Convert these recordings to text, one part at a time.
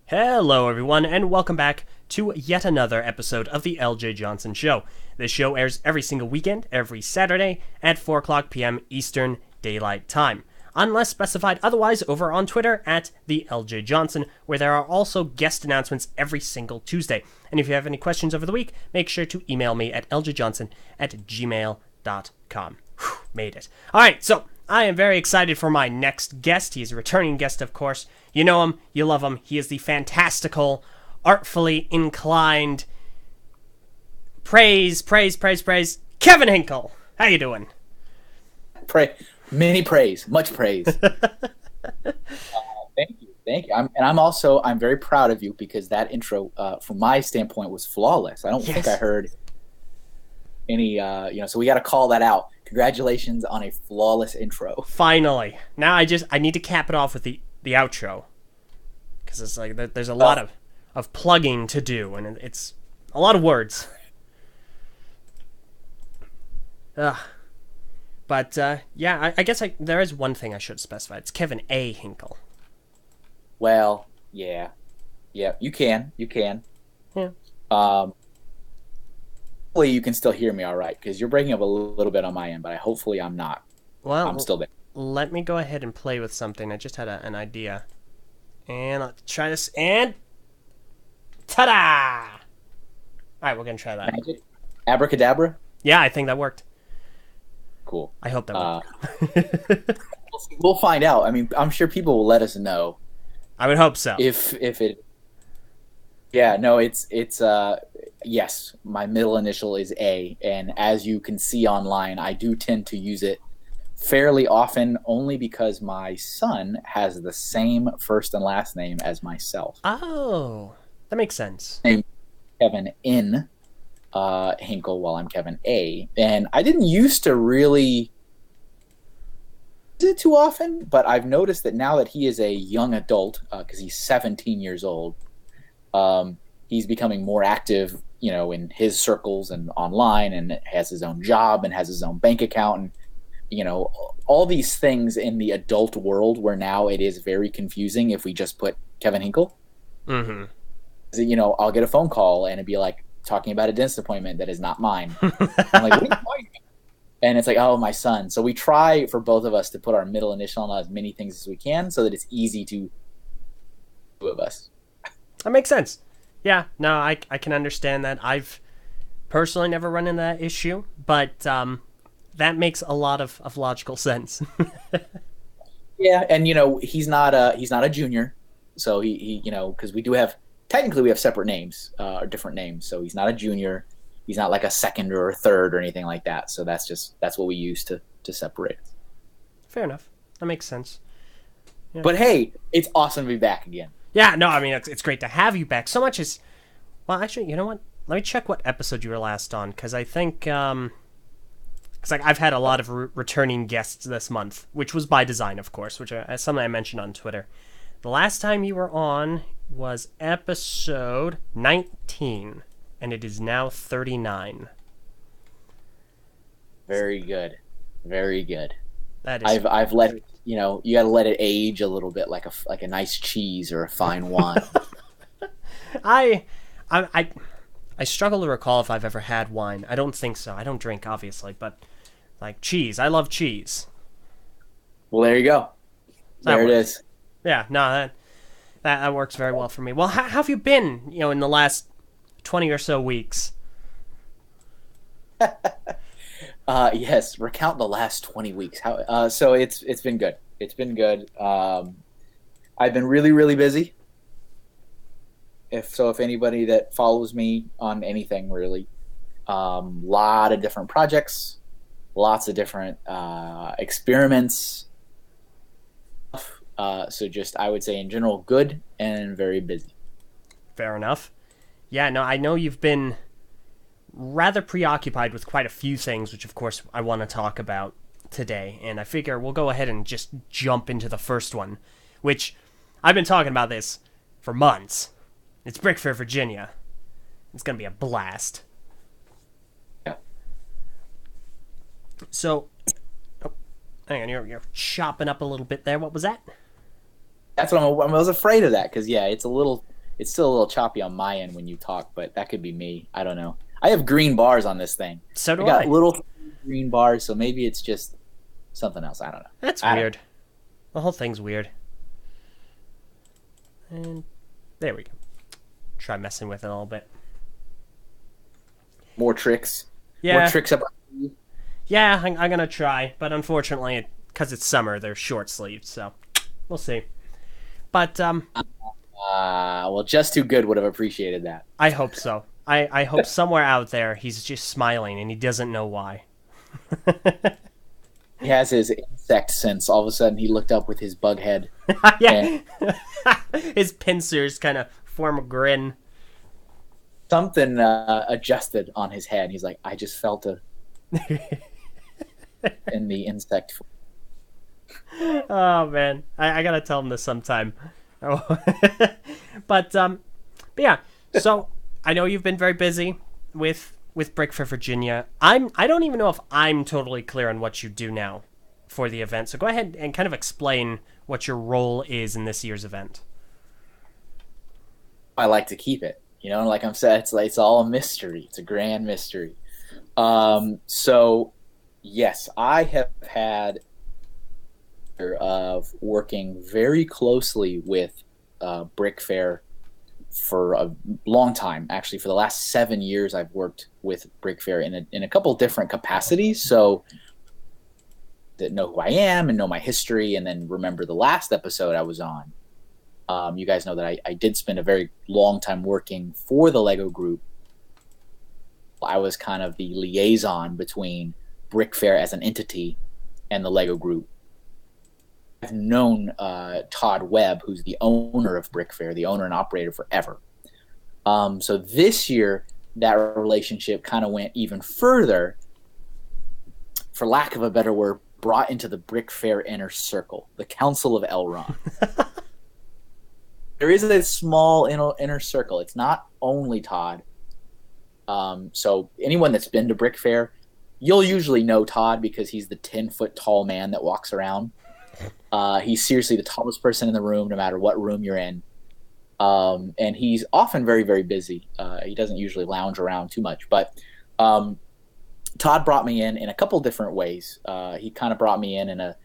Hello, everyone, and welcome back to yet another episode of the Eljay Johnsen Show. This show airs every single weekend, every Saturday at 4 o'clock p.m. Eastern Daylight Time, unless specified otherwise over on Twitter at the Eljay Johnsen, where there are also guest announcements every single Tuesday. And if you have any questions over the week, make sure to email me at ljjohnson@gmail.com. Whew, made it. Alright, so I am very excited for my next guest. He is a returning guest, of course. You know him, you love him. He is the fantastical, artfully inclined, praise, Kevin Hinkle. How you doing? Many praise, much praise. Thank you. I'm very proud of you because that intro, from my standpoint, was flawless. I don't think I heard any, so we got to call that out. Congratulations on a flawless intro. Finally. Now I need to cap it off with the outro, because it's like there's a lot of plugging to do, and it's a lot of words. But I guess there is one thing I should specify. It's Kevin A. Hinkle. Well, yeah, you can. Yeah. Hopefully you can still hear me all right, because you're breaking up a little bit on my end, but hopefully I'm not. Well, I'm still there. Let me go ahead and play with something. I just had an idea. And let's try this, and ta-da! Alright, we're going to try that. Magic? Abracadabra? Yeah, I think that worked. Cool. I hope that worked. We'll find out. I mean, I'm sure people will let us know. I would hope so. If it... Yeah, no, it's yes, my middle initial is A, and as you can see online, I do tend to use it fairly often, only because my son has the same first and last name as myself. Oh, that makes sense. Kevin N. Hinkle, while I'm Kevin A. And I didn't used to really use it too often, but I've noticed that now that he is a young adult, because he's 17 years old, he's becoming more active, in his circles and online, and has his own job and has his own bank account, and all these things in the adult world where now it is very confusing if we just put Kevin Hinkle. Mm-hmm. I'll get a phone call and it'd be like talking about a dentist appointment that is not mine. I'm like, what are you talking about? And it's like, oh, my son. So we try for both of us to put our middle initial on as many things as we can so that it's easy to two of us. That makes sense. Yeah, no, I can understand that. I've personally never run into that issue, but that makes a lot of logical sense. Yeah, and he's not a junior, so he because we have separate names, or different names, so he's not a junior. He's not like a second or a third or anything like that. So that's what we use to separate. Fair enough. That makes sense. Yeah. But hey, it's awesome to be back again. Yeah, no, I mean it's great to have you back. So much as, well, actually, you know what? Let me check what episode you were last on, because I think because I've had a lot of returning guests this month, which was by design, of course, which is something I mentioned on Twitter. The last time you were on was episode 19, and it is now 39. Very good, very good. That is. I've let it, you got to let it age a little bit, like a nice cheese or a fine wine. I struggle to recall if I've ever had wine. I don't think so. I don't drink, obviously, but like cheese. I love cheese. Well, there you go. There it is. Yeah, no, that works very well for me. Well, how have you been, in the last 20 or so weeks? Yes, recount the last 20 weeks. So it's been good. It's been good. I've been really, really busy. If anybody that follows me on anything, really, lot of different projects, lots of different experiments. So just, I would say in general, good and very busy. Fair enough. Yeah, no, I know you've been rather preoccupied with quite a few things, which of course I want to talk about today, and I figure we'll go ahead and just jump into the first one, which I've been talking about this for months. It's Brickfair, Virginia. It's gonna be a blast. Yeah. So, hang on, you're chopping up a little bit there. What was that? That's what I was afraid of that, because yeah, it's a little it's still a little choppy on my end when you talk, but that could be me. I don't know. I have green bars on this thing. So do I got I. little green bars, so maybe it's just something else. I don't know. That's weird. The whole thing's weird. And there we go. Try messing with it a little bit. More tricks. Yeah. More tricks up. Yeah, I'm going to try. But unfortunately, because it's summer, they're short sleeved. So we'll see. But well, Just Too Good would have appreciated that. I hope so. I hope somewhere out there he's just smiling and he doesn't know why. He has his insect sense. All of a sudden, he looked up with his bug head. Yeah. His pincers kind of form a grin. Something adjusted on his head. He's like, I just felt in the insect. Oh man, I gotta tell him this sometime. Oh. But yeah. So I know you've been very busy with Brickfair Virginia. I don't even know if I'm totally clear on what you do now for the event. So go ahead and kind of explain what your role is in this year's event. I like to keep it. Like I'm saying, it's all a mystery. It's a grand mystery. So yes, I have had of working very closely with Brickfair for a long time. Actually, for the last 7 years, I've worked with Brickfair in a couple different capacities. So that know who I am and know my history, and then remember the last episode I was on. You guys know that I did spend a very long time working for the Lego Group. I was kind of the liaison between Brickfair as an entity and the Lego Group. I've known Todd Webb, who's the owner of Brickfair, the owner and operator forever. So this year, that relationship kind of went even further, for lack of a better word, brought into the Brickfair inner circle, the Council of Elrond. There is a small inner circle. It's not only Todd. So anyone that's been to Brickfair, you'll usually know Todd because he's the 10-foot tall man that walks around. He's seriously the tallest person in the room, no matter what room you're in. And he's often very, very busy. He doesn't usually lounge around too much. But Todd brought me in a couple different ways. He kind of brought me in a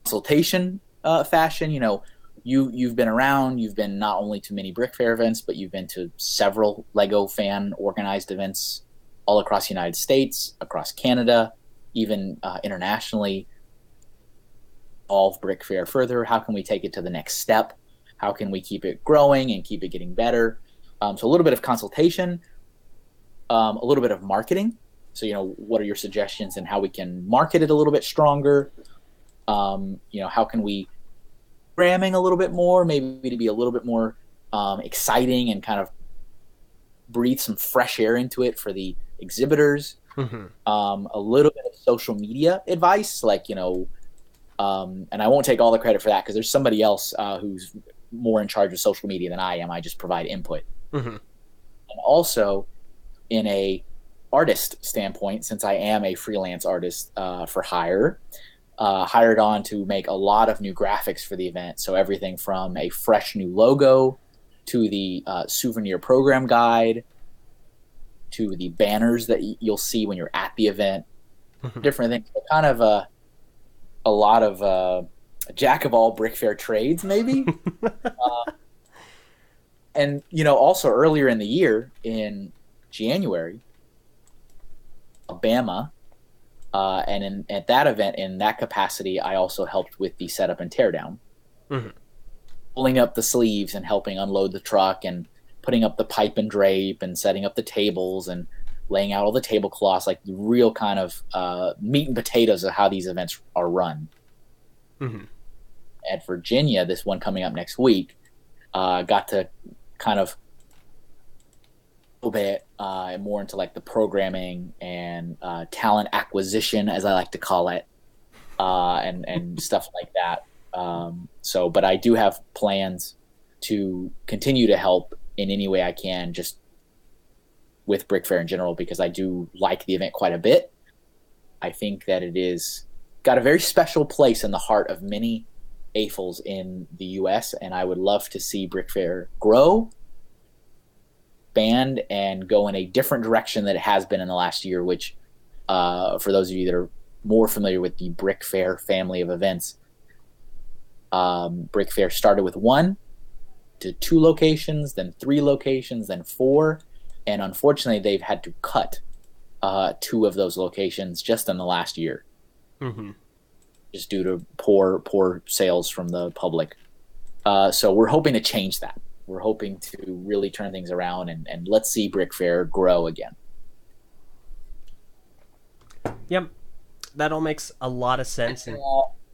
consultation fashion. You've been around. You've been not only to many Brickfair events, but you've been to several Lego fan organized events all across the United States, across Canada, even internationally. Evolve Brickfair further. How can we take it to the next step? How can we keep it growing and keep it getting better? So a little bit of consultation, a little bit of marketing. So, what are your suggestions and how we can market it a little bit stronger? How can we programming a little bit more, maybe to be a little bit more exciting and kind of breathe some fresh air into it for the exhibitors. Mm-hmm. A little bit of social media advice, like, and I won't take all the credit for that because there's somebody else who's more in charge of social media than I am. I just provide input. Mm-hmm. And also, in a artist standpoint, since I am a freelance artist for hire, hired on to make a lot of new graphics for the event. So everything from a fresh new logo to the souvenir program guide to the banners that you'll see when you're at the event, different things. So kind of a lot of a jack of all Brickfair trades, maybe. And, also earlier in the year, in January, Alabama, and at that event, in that capacity, I also helped with the setup and teardown. Mm-hmm. Pulling up the sleeves and helping unload the truck and putting up the pipe and drape and setting up the tables and laying out all the tablecloths, like the real kind of meat and potatoes of how these events are run. Mm-hmm. At Virginia, this one coming up next week, got to kind of a little bit more into like the programming and talent acquisition, as I like to call it, and stuff like that. But I do have plans to continue to help in any way I can, just with Brickfair in general, because I do like the event quite a bit. I think that it is got a very special place in the heart of many AFLs in the U.S., and I would love to see Brickfair grow, expand, and go in a different direction that it has been in the last year, which, for those of you that are more familiar with the Brickfair family of events, Brickfair started with 1 to 2 locations, then 3 locations, then 4, and unfortunately they've had to cut 2 of those locations just in the last year. Mm-hmm. Just due to poor sales from the public. So we're hoping to change that. We're hoping to really turn things around and let's see Brickfair grow again. Yep. That all makes a lot of sense. And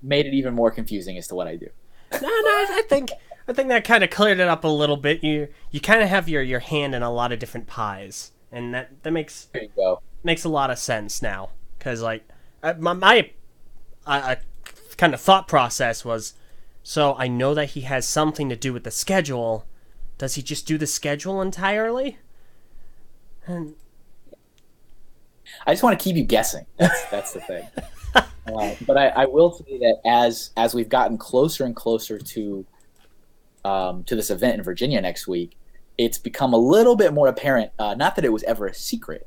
made it even more confusing as to what I do. No, I think that kind of cleared it up a little bit. You kind of have your hand in a lot of different pies, and that makes There you go. makes a lot of sense now. Because like my kind of thought process was, so I know that he has something to do with the schedule. Does he just do the schedule entirely? And I just want to keep you guessing. That's the thing. But I will say that as we've gotten closer and closer to this event in Virginia next week, it's become a little bit more apparent. Not that it was ever a secret,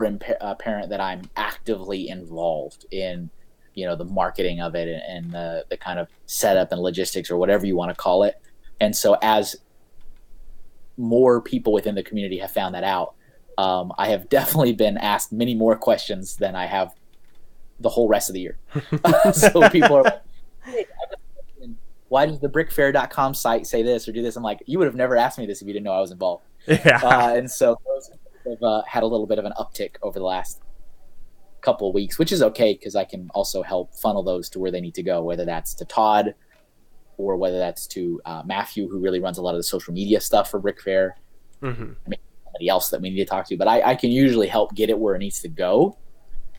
apparent that I'm actively involved in, the marketing of it and the kind of setup and logistics or whatever you want to call it. And so as more people within the community have found that out, I have definitely been asked many more questions than I have the whole rest of the year. So people are like, hey, why does the brickfair.com site say this or do this? I'm like, you would have never asked me this if you didn't know I was involved. yeah. And so those have had a little bit of an uptick over the last couple of weeks, which is okay because I can also help funnel those to where they need to go, whether that's to Todd or whether that's to Matthew, who really runs a lot of the social media stuff for Brickfair. Mm-hmm. Maybe somebody else that we need to talk to, but I can usually help get it where it needs to go.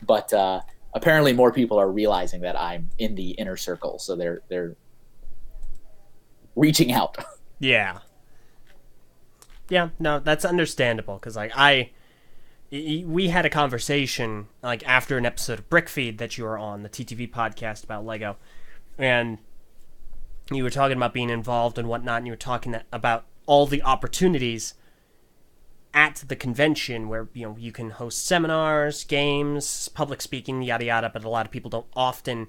But apparently more people are realizing that I'm in the inner circle, so they're reaching out. Yeah. Yeah, no, that's understandable because like we had a conversation like after an episode of Brickfeed that you were on, the TTV podcast about Lego, and you were talking about being involved and whatnot, and you were talking about all the opportunities at the convention where you can host seminars, games, public speaking, yada yada, but a lot of people don't often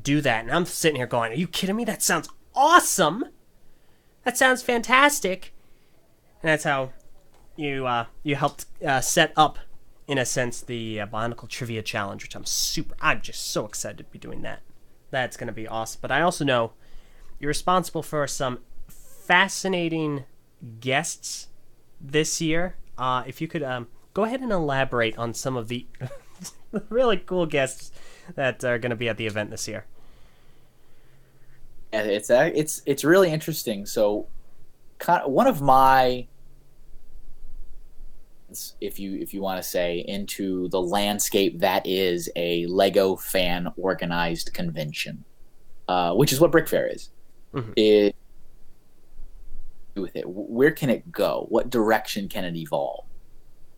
do that. And I'm sitting here going, are you kidding me? That sounds awesome. That sounds fantastic. And that's how you helped set up, in a sense, the Bionicle Trivia Challenge, which I'm just so excited to be doing that. That's going to be awesome. But I also know you're responsible for some fascinating guests this year. If you could go ahead and elaborate on some of the really cool guests that are going to be at the event this year. And it's really interesting. So, one of my, if you want to say, into the landscape that is a Lego fan organized convention, which is what Brickfair is. Mm-hmm. Is with it, where can it go? What direction can it evolve?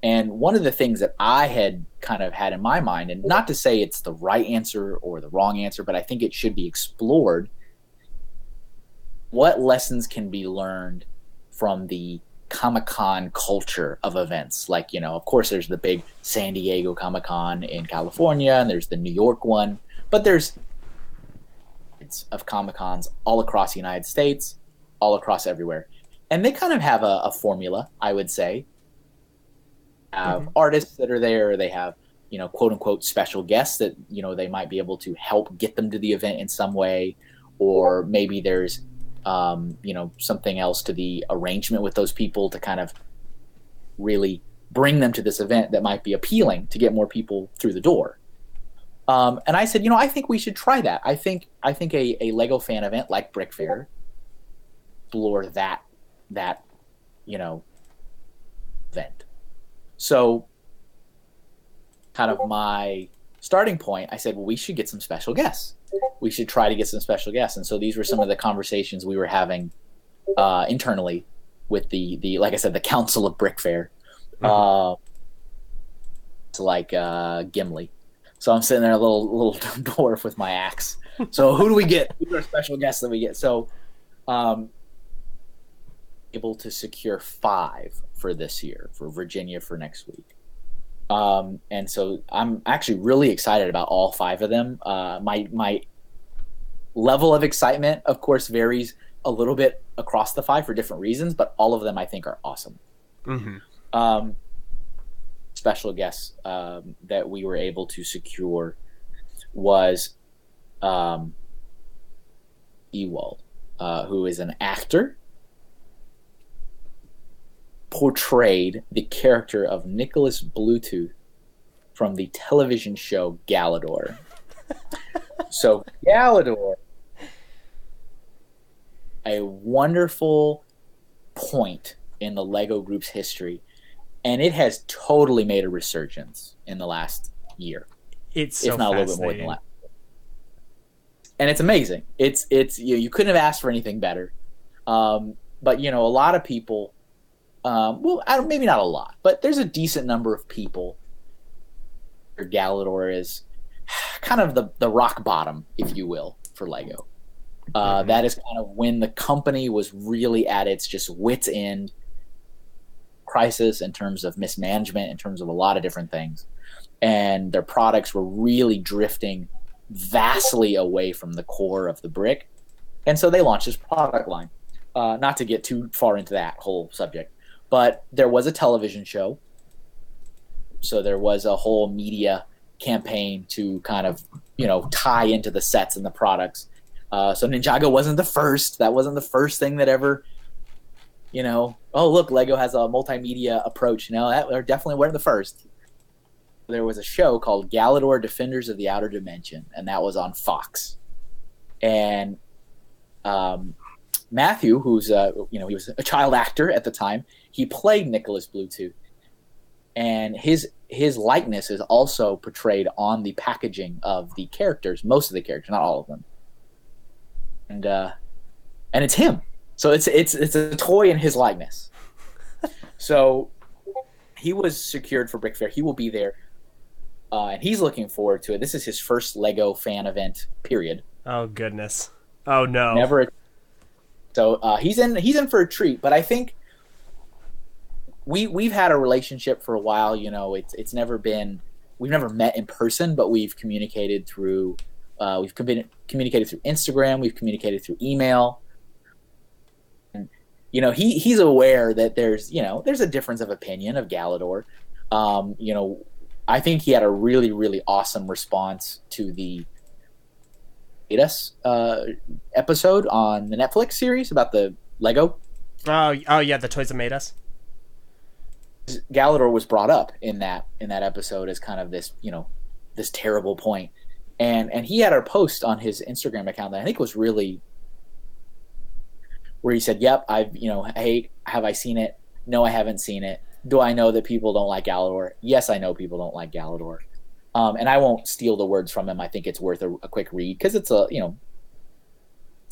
And one of the things that I had kind of had in my mind, and not to say it's the right answer or the wrong answer, but I think it should be explored. What lessons can be learned from the Comic-Con culture of events? Like, of course, there's the big San Diego Comic-Con in California, and there's the New York one, but there's of Comic-Cons all across the United States, all across everywhere. And they kind of have a formula, I would say. Have artists that are there. They have, quote unquote, special guests that, they might be able to help get them to the event in some way. Or maybe there's, something else to the arrangement with those people to kind of really bring them to this event that might be appealing to get more people through the door. And I said, I think we should try that. I think a Lego fan event like Brickfair, explore that event. So kind of my starting point, I said, well, we should get some special guests. We should try to get some special guests. And so these were some of the conversations we were having internally with the like I said, the Council of Brickfair. It's like Gimli. So I'm sitting there, a little dwarf with my axe, So who do we get? Who's our special guest that we get? So, able to secure 5 for this year for Virginia for next week. And so I'm actually really excited about all 5 of them. My level of excitement, of course, varies a little bit across the 5 for different reasons, but all of them I think are awesome. Mm-hmm. Special guest that we were able to secure was Ewald, who is an actor, portrayed the character of Nicholas Bluetooth from the television show Galador. So Galador, a wonderful point in the LEGO Group's history, and it has totally made a resurgence in the last year. It's so if not a little bit more than last year. And it's amazing. It's you couldn't have asked for anything better. But a lot of people, maybe not a lot, but there's a decent number of people where Galador is kind of the rock bottom, if you will, for LEGO. That is kind of when the company was really at its just wit's end crisis in terms of mismanagement, in terms of a lot of different things. And their products were really drifting vastly away from the core of the brick. And so they launched this product line. Not to get too far into that whole subject, but there was a television show. So there was a whole media campaign to kind of, tie into the sets and the products. So Ninjago wasn't the first. That wasn't the first thing that ever, oh, look, LEGO has a multimedia approach. That they definitely weren't the first. There was a show called Galador Defenders of the Outer Dimension, and that was on Fox. And Matthew, who's, he was a child actor at the time, he played Nicholas Bluetooth. And his likeness is also portrayed on the packaging of the characters, most of the characters, not all of them. And it's him. So it's a toy in his likeness. So he was secured for Brickfair. He will be there, and he's looking forward to it. This is his first LEGO fan event, period. Oh goodness! Oh no! Never. So he's in for a treat. But I think we've had a relationship for a while. It's never been, we've never met in person, but we've communicated through. We've communicated through Instagram. We've communicated through email. And, he's aware that there's a difference of opinion of Galador. I think he had a really, really awesome response to the episode on the Netflix series about the Lego. Oh yeah, the toys that made us. Galador was brought up in that episode as kind of this this terrible point. And he had a post on his Instagram account that I think was really where he said, "Yep, hey, have I seen it? No, I haven't seen it. Do I know that people don't like Galador? Yes, I know people don't like Galador." And I won't steal the words from him. I think it's worth a quick read because it's a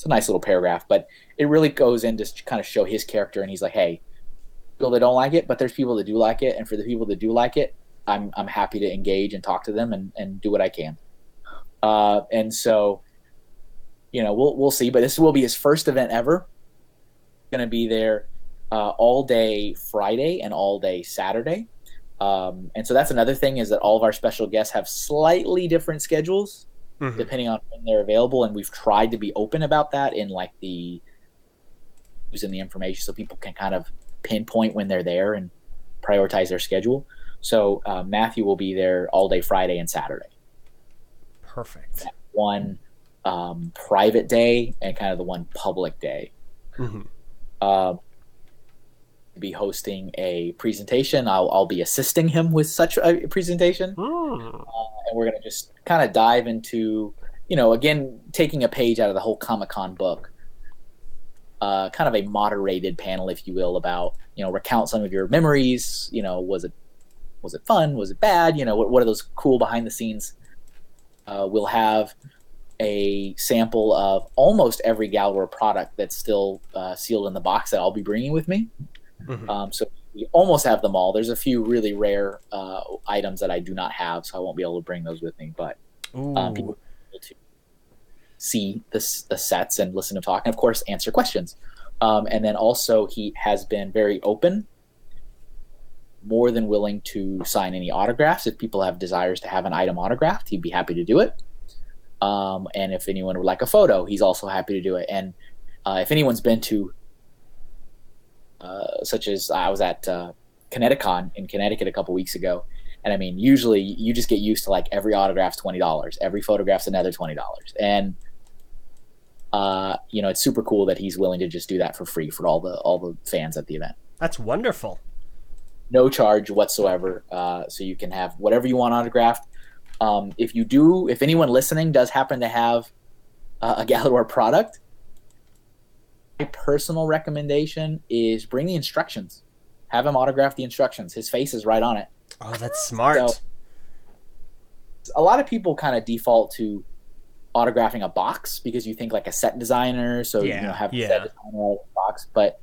nice little paragraph, but it really goes in to kind of show his character. And he's like, "Hey, people that don't like it, but there's people that do like it, and for the people that do like it, I'm happy to engage and talk to them and do what I can." And so, we'll see. But this will be his first event ever. Going to be there all day Friday and all day Saturday. And so that's another thing, is that all of our special guests have slightly different schedules depending on when they're available. And we've tried to be open about that in using the information so people can kind of pinpoint when they're there and prioritize their schedule. So Matthew will be there all day Friday and Saturday. Perfect. That one private day and kind of the one public day. Be hosting a presentation. I'll be assisting him with such a presentation. And we're going to just kind of dive into, again, taking a page out of the whole Comic-Con book. Kind of a moderated panel, if you will, about, recount some of your memories. Was it fun? Was it bad? What are those cool behind the scenes? We'll have a sample of almost every Galador product that's still sealed in the box that I'll be bringing with me. So we almost have them all. There's a few really rare items that I do not have, so I won't be able to bring those with me. But people will be able to. see the sets and listen to talk, and of course answer questions. And then also he has been very open, more than willing to sign any autographs. If people have desires to have an item autographed, he'd be happy to do it. And if anyone would like a photo, he's also happy to do it. And if anyone's been to, such as I was at Connecticut in Connecticut a couple weeks ago, and I mean, usually you just get used to like every autograph's $20, every photograph's another $20, and it's super cool that he's willing to just do that for free for all the fans at the event. That's wonderful. No charge whatsoever, so you can have whatever you want autographed. If anyone listening does happen to have a Galador product, my personal recommendation is bring the instructions. Have him autograph the instructions. His face is right on it. Oh, that's smart. So, a lot of people kind of default to autographing a box because you think like a set designer, so have a set designer box. But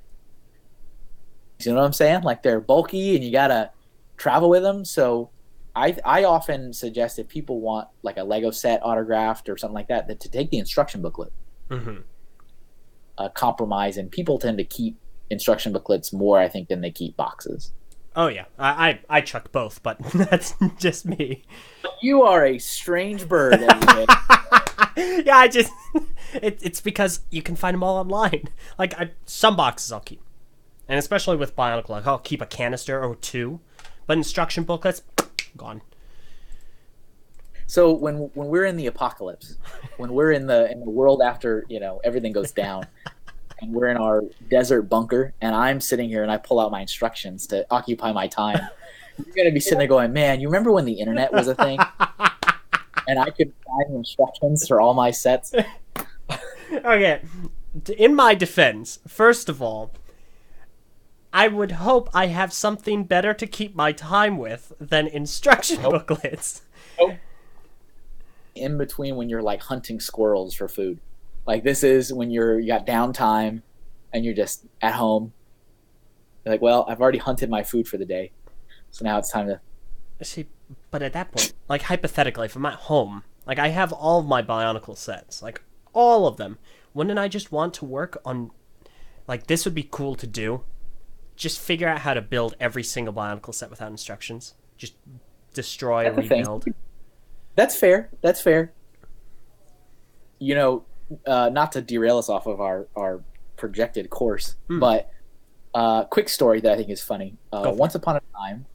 you know what I'm saying? Like they're bulky and you gotta travel with them. So I often suggest if people want like a Lego set autographed or something like that to take the instruction booklet. Mm-hmm. Compromise, and people tend to keep instruction booklets more, I think, than they keep boxes. Oh yeah, I chuck both, but that's just me. You are a strange bird. Yeah, it's because you can find them all online. Like some boxes I'll keep, and especially with Bionicle, like I'll keep a canister or two, but instruction booklets gone. So when we're in the apocalypse, when we're in the world after everything goes down, and we're in our desert bunker, and I'm sitting here and I pull out my instructions to occupy my time, you're gonna be sitting there going, "Man, you remember when the internet was a thing, and I could find instructions for all my sets?" Okay, in my defense, first of all, I would hope I have something better to keep my time with than instruction booklets. Nope. In between when you're like hunting squirrels for food. Like this is when you got downtime and you're just at home. You're like, well, I've already hunted my food for the day, so now it's time to see. But at that point, like hypothetically, if I'm at home, like I have all of my Bionicle sets, like all of them, wouldn't I just want to work on, like this would be cool to do, just figure out how to build every single Bionicle set without instructions, just destroy, rebuild. That's fair. That's fair. Not to derail us off of our projected course, but quick story that I think is funny. Once upon a time,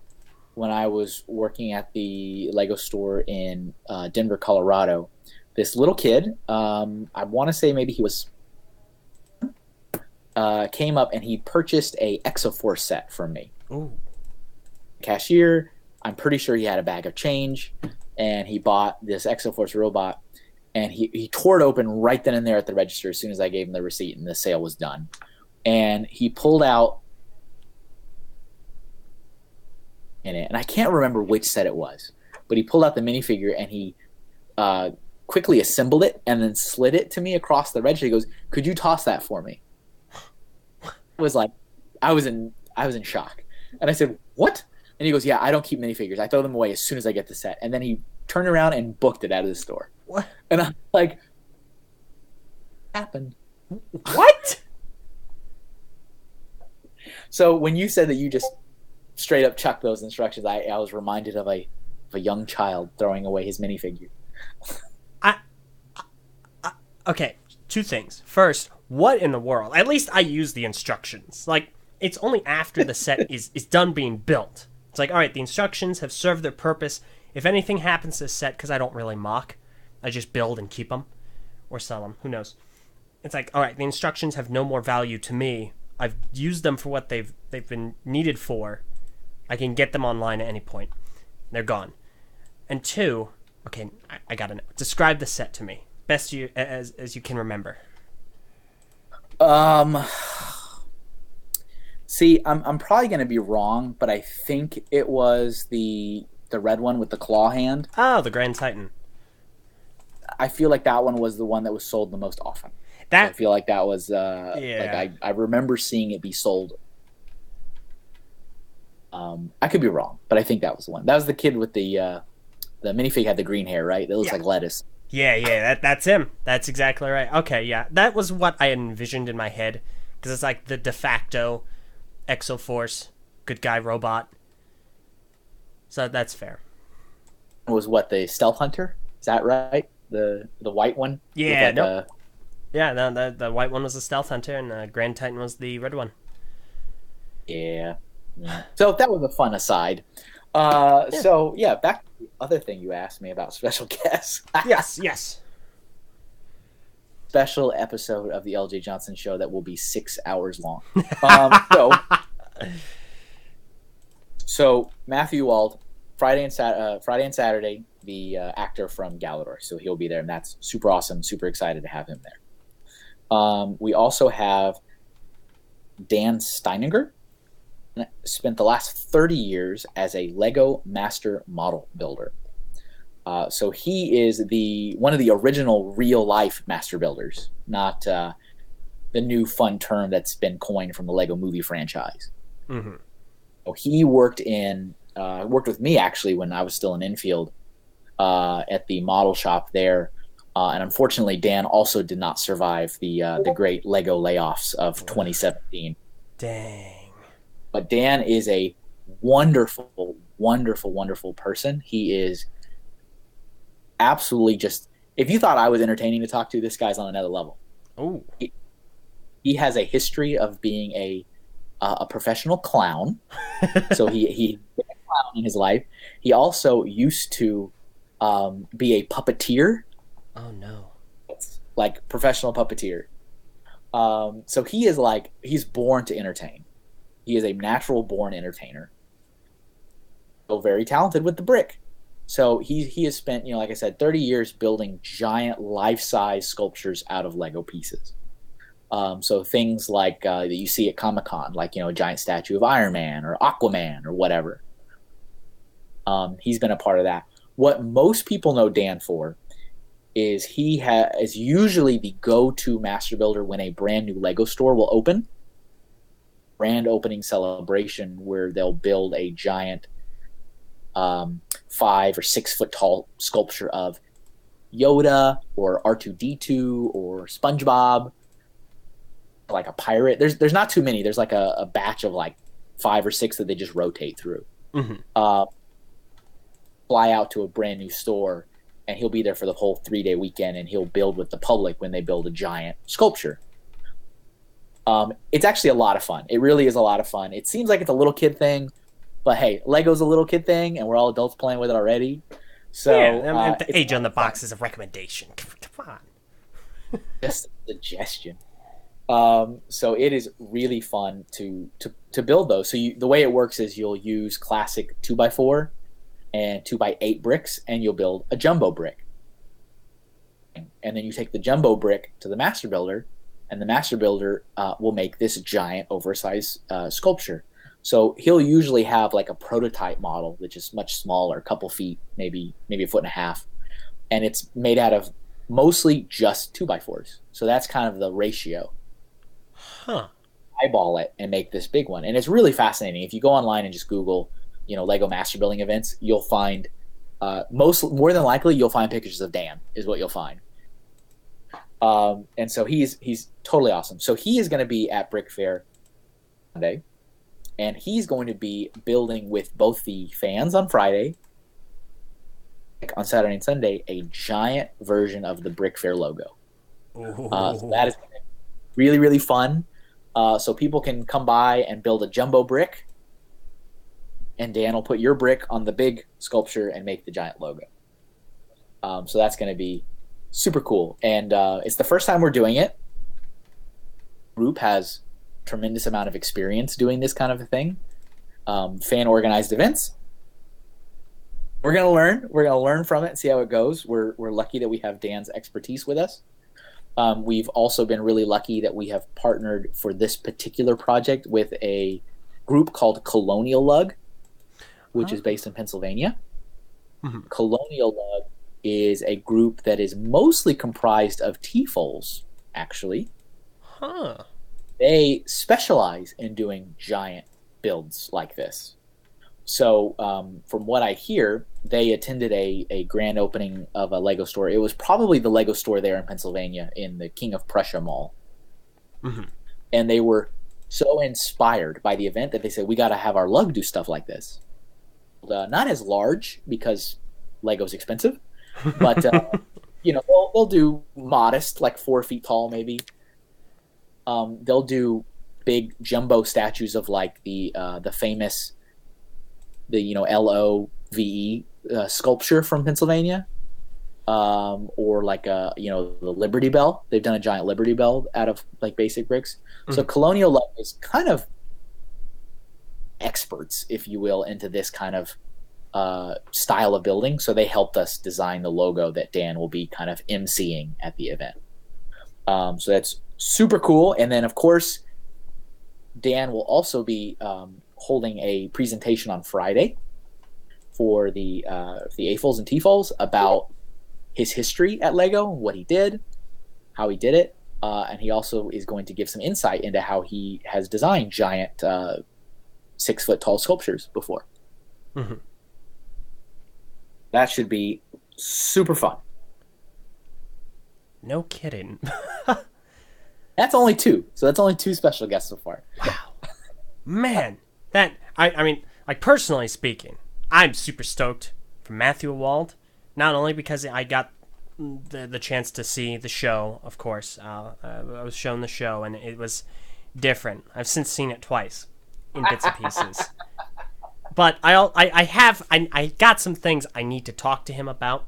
when I was working at the Lego store in Denver, Colorado, this little kid, I want to say maybe he was, came up and he purchased a Exoforce set from me. Ooh. Cashier, I'm pretty sure he had a bag of change, and he bought this Exoforce robot, and he tore it open right then and there at the register as soon as I gave him the receipt and the sale was done. And he pulled out in it, and I can't remember which set it was, but he pulled out the minifigure and he quickly assembled it and then slid it to me across the register. He goes, "Could you toss that for me?" It was like I was in shock, and I said, "What?" And he goes, "Yeah, I don't keep minifigures. I throw them away as soon as I get the set." And then he turned around and booked it out of the store. What? And I'm like, happened? What? So when you said that you just straight up chucked those instructions, I was reminded of a young child throwing away his minifigure. Okay, two things. First, what in the world? At least I use the instructions. Like, it's only after the set is done being built. It's like, all right, the instructions have served their purpose. If anything happens to the set, because I don't really mock, I just build and keep them. Or sell them, who knows. It's like, all right, the instructions have no more value to me. I've used them for what they've been needed for. I can get them online at any point. They're gone. And two, okay, I gotta know. Describe the set to me. Best as you can remember. See, I'm probably gonna be wrong, but I think it was the red one with the claw hand. Oh, the Grand Titan. I feel like that one was the one that was sold the most often. I feel like that was like I remember seeing it be sold. I could be wrong, but I think that was the one. That was the kid with the the minifig had the green hair, right? That looks Yeah. like lettuce. Yeah, that's him. That's exactly right. Okay, yeah. That was what I envisioned in my head. Because it's like the de facto Exoforce, good guy robot. So that's fair. Was what, the stealth hunter? Is that right? The white one? Yeah, Like nope. Yeah, no, the white one was the Stealth Hunter, and Grand Titan was the red one. Yeah. So that was a fun aside. Yeah. So yeah, back to the other thing you asked me about special guests. Yes. Special episode of the Eljay Johnsen Show that will be 6 hours long. So Matthew Wald, Friday and Saturday, the actor from Galador. So he'll be there, and that's super awesome. Super excited to have him there. We also have Dan Steininger. Spent the last 30 years as a Lego master model builder. So he is one of the original real life master builders, not the new fun term that's been coined from the Lego movie franchise. Mm-hmm. So he worked with me actually when I was still in Infield at the model shop there. And unfortunately, Dan also did not survive the great Lego layoffs of 2017. Dang. But Dan is a wonderful, wonderful, wonderful person. He is absolutely just. If you thought I was entertaining to talk to, this guy's on another level. Oh. He has a history of being a professional clown. So he been a clown in his life. He also used to be a puppeteer. Oh no! Like professional puppeteer. So he's born to entertain. He is a natural born entertainer. So very talented with the brick. So he has spent, like I said, 30 years building giant life-size sculptures out of Lego pieces. So things like that you see at Comic-Con, like a giant statue of Iron Man or Aquaman or whatever. He's been a part of that. What most people know Dan for is he is usually the go-to master builder when a brand new Lego store will open. Grand opening celebration where they'll build a giant 5 or 6 foot tall sculpture of Yoda or R2-D2 or SpongeBob, like a pirate. There's not too many. There's like a batch of like 5 or 6 that they just rotate through. Mm-hmm. Fly out to a brand new store, and he'll be there for the whole 3-day weekend, and he'll build with the public when they build a giant sculpture. It's actually a lot of fun. It really is a lot of fun. It seems like it's a little kid thing, but hey, Lego's a little kid thing, and we're all adults playing with it already. So the age on the box is a recommendation. Come on. Just a suggestion. So it is really fun to build those. So the way it works is you'll use classic 2x4 and 2x8 bricks, and you'll build a jumbo brick. And then you take the jumbo brick to the master builder, and the master builder will make this giant oversized sculpture. So he'll usually have like a prototype model, which is much smaller, a couple feet, maybe a 1.5 feet. And it's made out of mostly just 2x4s. So that's kind of the ratio. Huh. Eyeball it and make this big one. And it's really fascinating. If you go online and just Google, Lego master building events, you'll find more than likely you'll find pictures of Dan is what you'll find. And so he's totally awesome. So he is going to be at Brickfair Sunday, and he's going to be building with both the fans on Friday, on Saturday and Sunday, a giant version of the Brickfair logo. So that is really, really fun. So people can come by and build a jumbo brick, and Dan will put your brick on the big sculpture and make the giant logo. So that's going to be super cool. And it's the first time we're doing it. The group has a tremendous amount of experience doing this kind of a thing. Fan-organized events. We're going to learn. We're going to learn from it and see how it goes. We're lucky that we have Dan's expertise with us. We've also been really lucky that we have partnered for this particular project with a group called Colonial Lug, which is based in Pennsylvania. Mm-hmm. Colonial Lug is a group that is mostly comprised of TFOLs, actually. Huh. They specialize in doing giant builds like this. So from what I hear, they attended a grand opening of a Lego store. It was probably the Lego store there in Pennsylvania in the King of Prussia Mall. Mm-hmm. And they were so inspired by the event that they said, we got to have our lug do stuff like this. Not as large because Lego's expensive, but they'll do modest, like 4 feet tall maybe. They'll do big jumbo statues of like the famous LOVE sculpture from Pennsylvania, or like the Liberty Bell. They've done a giant Liberty Bell out of like basic bricks. Mm-hmm. So Colonial Love is kind of experts, if you will, into this kind of style of building. So they helped us design the logo that Dan will be kind of emceeing at the event. So that's super cool. And then of course, Dan will also be holding a presentation on Friday for the AFOLs and TFOLs about his history at Lego, what he did, how he did it, and he also is going to give some insight into how he has designed giant 6 foot tall sculptures before. Mm-hmm. That should be super fun. No kidding. That's only 2. So that's only 2 special guests so far. Wow. Man, I mean, like personally speaking, I'm super stoked for Matthew Wald. Not only because I got the chance to see the show, of course. I was shown the show, and it was different. I've since seen it twice in bits and pieces. But I got some things I need to talk to him about,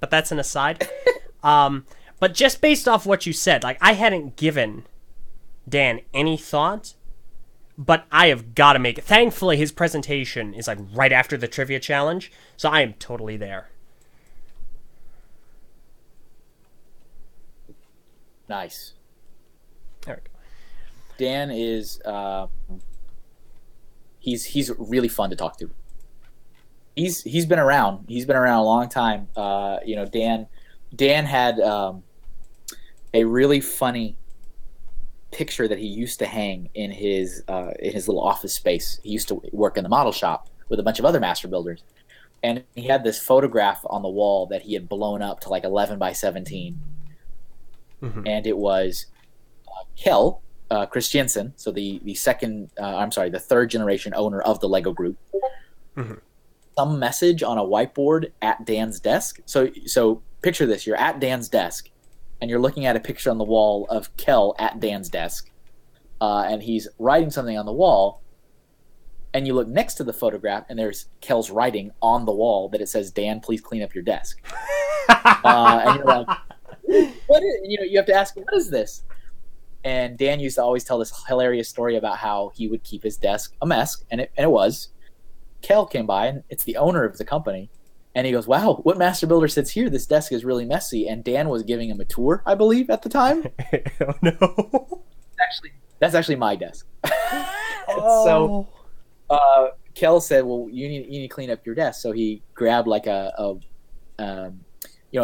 but that's an aside. But just based off what you said, like I hadn't given Dan any thought, but I have got to make it. Thankfully, his presentation is like right after the trivia challenge, so I am totally there. Nice. There we go. Dan is he's really fun to talk to. He's been around. He's been around a long time. Dan had a really funny picture that he used to hang in his little office space. He used to work in the model shop with a bunch of other master builders, and he had this photograph on the wall that he had blown up to like 11 by 17, mm-hmm. and it was Kel Christiansen, so the third generation owner of the Lego Group. Mm-hmm. Some message on a whiteboard at Dan's desk. So picture this: you're at Dan's desk, and you're looking at a picture on the wall of Kel at Dan's desk, and he's writing something on the wall. And you look next to the photograph, and there's Kel's writing on the wall that it says, "Dan, please clean up your desk." And you're like, "What is?" You have to ask, "What is this?" And Dan used to always tell this hilarious story about how he would keep his desk a mess, and it was. Kel came by, and it's the owner of the company, and he goes, "Wow, what master builder sits here? This desk is really messy." And Dan was giving him a tour, I believe, at the time. Oh no! That's actually my desk. Oh. So Kel said, "Well, you need to clean up your desk." So he grabbed like a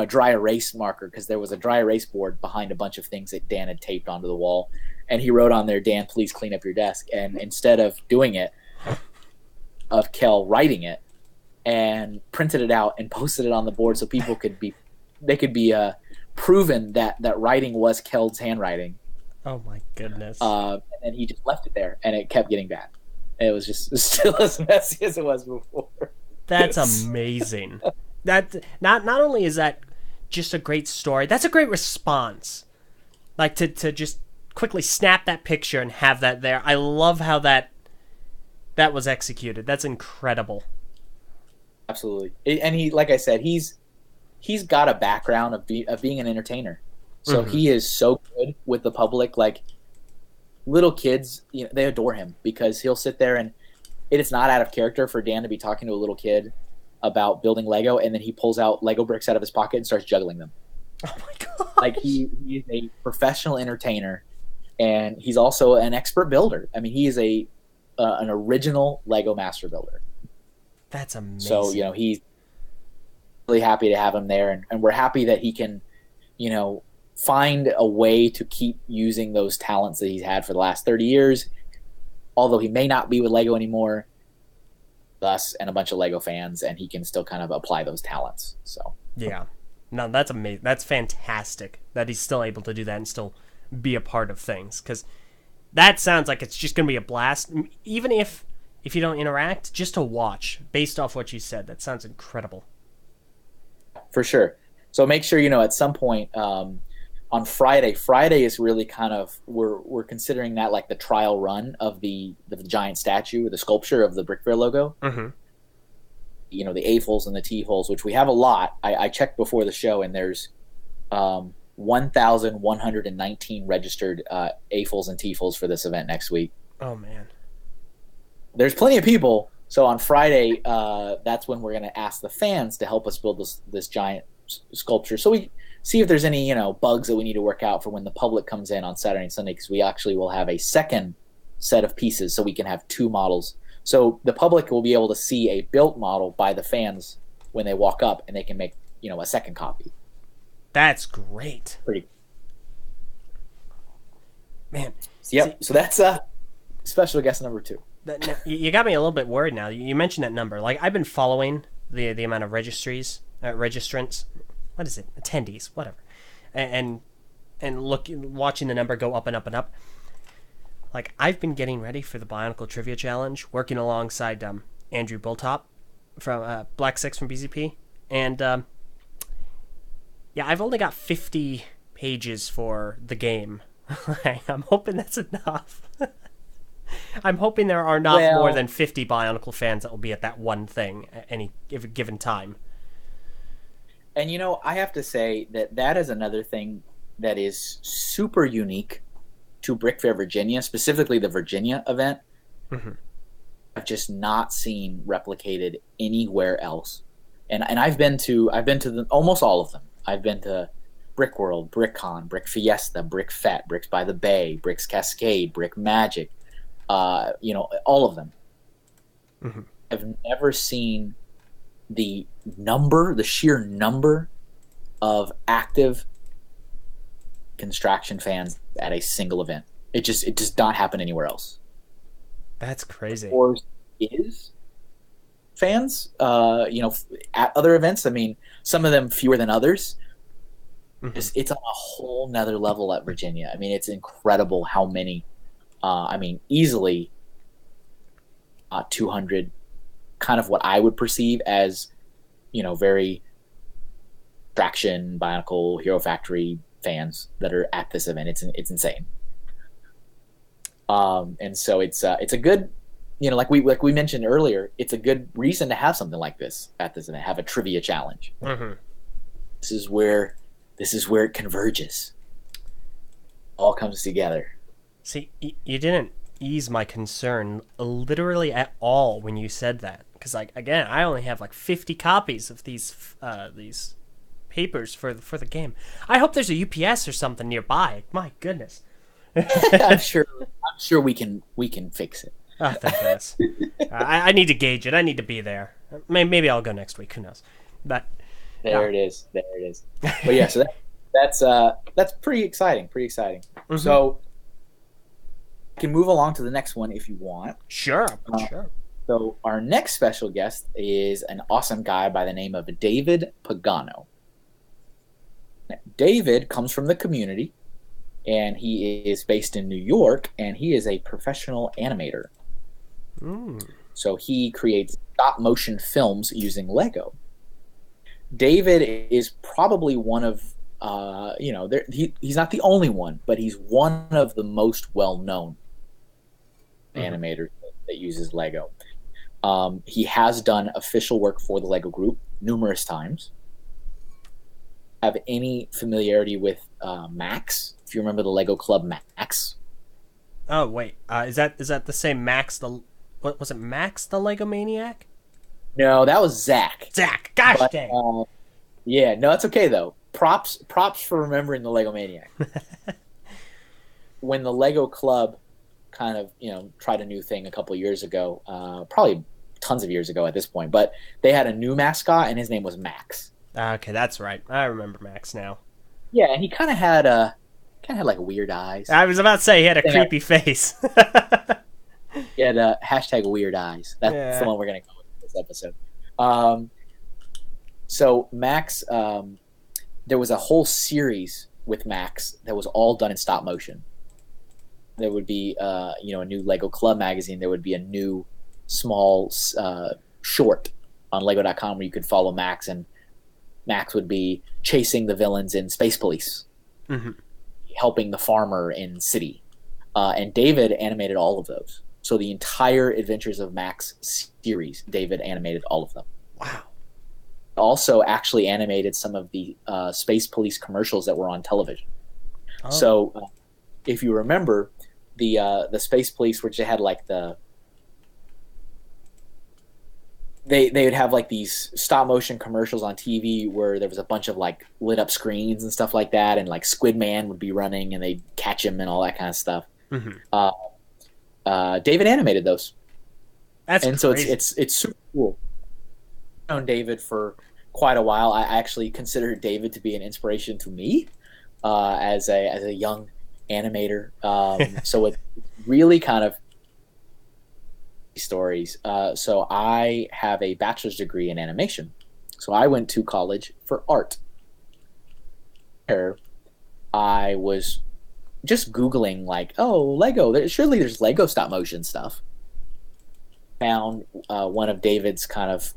dry erase marker, because there was a dry erase board behind a bunch of things that Dan had taped onto the wall, and he wrote on there, "Dan, please clean up your desk." And instead of doing it, of Kel writing it, and printed it out and posted it on the board so people could be proven that writing was Kel's handwriting. Oh my goodness! And then he just left it there, and it kept getting bad. And it was just still as messy as it was before. That's amazing. That not only is that just a great story, that's a great response. Like to just quickly snap that picture and have that there. I love how that was executed. That's incredible. Absolutely. And he, like I said, he's got a background of being an entertainer. So mm-hmm. He is so good with the public. Like little kids, they adore him, because he'll sit there, and it is not out of character for Dan to be talking to a little kid about building Lego, and then he pulls out Lego bricks out of his pocket and starts juggling them. Oh my god! Like he is a professional entertainer, and he's also an expert builder. I mean, he is an original Lego master builder. That's amazing. So, he's really happy to have him there, and we're happy that he can, find a way to keep using those talents that he's had for the last 30 years. Although he may not be with Lego anymore, us and a bunch of Lego fans, and he can still kind of apply those talents. So Yeah. No, that's amazing. That's fantastic that he's still able to do that and still be a part of things, because that sounds like it's just going to be a blast. Even if you don't interact, just to watch, based off what you said, that sounds incredible. For sure. So make sure, at some point on Friday is really kind of, we're considering that like the trial run of the giant statue, the sculpture of the Brickfair logo. Mm-hmm. The A-fols and the T-fols, which we have a lot. I checked before the show, and there's 1,119 registered A-fols and T-fols for this event next week. Oh, man. There's plenty of people. So on Friday, that's when we're going to ask the fans to help us build this giant sculpture. So we see if there's any bugs that we need to work out for when the public comes in on Saturday and Sunday, because we actually will have a second set of pieces, so we can have two models. So the public will be able to see a built model by the fans when they walk up, and they can make a second copy. That's great. Pretty. Man. Yep. So that's special guest number 2. You got me a little bit worried now. You mentioned that number. Like, I've been following the amount of registrants. What is it? Attendees, whatever. And watching the number go up and up and up. Like, I've been getting ready for the Bionicle Trivia Challenge, working alongside Andrew Bulltop from Black Six from BZP. And, yeah, I've only got 50 pages for the game. I'm hoping that's enough. I'm hoping there are not more than 50 Bionicle fans that will be at that one thing at any given time. And, I have to say that is another thing that is super unique to Brickfair Virginia, specifically the Virginia event. Mm-hmm. I've just not seen replicated anywhere else. And I've been to almost all of them. I've been to Brick World, BrickCon, Brick Fiesta, Brick Fete, Bricks by the Bay, Bricks Cascade, Brick Magic, all of them. Mm-hmm. I've never seen the sheer number of active Construction fans at a single event. It does not happen anywhere else. That's crazy. Or is fans, at other events. I mean, some of them fewer than others. Mm-hmm. It's on a whole nother level at Virginia. I mean, it's incredible how many. Easily 200, kind of what I would perceive as, very Traction, Bionicle, Hero Factory fans that are at this event. It's insane. And so it's a good, like we mentioned earlier, it's a good reason to have something like this at this event. Have a trivia challenge. Mm-hmm. This is where it converges. All comes together. See, you didn't ease my concern literally at all when you said that, because again, I only have 50 copies of these papers for the game. I hope there's a UPS or something nearby. My goodness. I'm sure we can fix it. Oh, thank goodness. I need to gauge it. I need to be there. Maybe I'll go next week. Who knows? But there it is. But yeah, so that's pretty exciting. Mm-hmm. So I can move along to the next one if you want. Sure. Sure. So our next special guest is an awesome guy by the name of David Pagano. David comes from the community, and he is based in New York, and he is a professional animator. So he creates stop-motion films using Lego. David is probably one of, he's not the only one, but he's one of the most well-known animators that uses Lego. He has done official work for the Lego Group numerous times. Have any familiarity with Max? If you remember the Lego Club Max. Oh wait, is that the same Max? What was it? Max the Lego Maniac? No, that was Zach. Gosh dang. Yeah, no, it's okay though. Props for remembering the Lego Maniac. When the Lego Club kind of tried a new thing a couple of years ago, probably tons of years ago at this point, but they had a new mascot and his name was Max. Okay, that's right. I remember Max now. Yeah, and he kind of had weird eyes. I was about to say he had a creepy face. He had hashtag weird eyes. That's the one we're gonna go with. this episode. So Max, there was a whole series with Max that was all done in stop motion. There would be, a new Lego Club magazine. There would be a new small short on Lego.com where you could follow Max, and Max would be chasing the villains in Space Police, helping the farmer in City. And David animated all of those. So the entire Adventures of Max series, David animated all of them. Wow. Also actually animated some of the Space Police commercials that were on television. Oh. So if you remember, the Space Police, which they had like they would have like these stop motion commercials on TV where there was a bunch of like lit up screens and stuff like that, and like Squid Man would be running and they'd catch him and all that kind of stuff. David animated those. That's and crazy. So it's super cool. I've known David for quite a while. I actually consider David to be an inspiration to me as a young animator. So it's really kind of stories. So I have a bachelor's degree in animation. So I went to college for art. There, I was just Googling like, Lego. Surely there's Lego stop motion stuff. Found one of David's kind of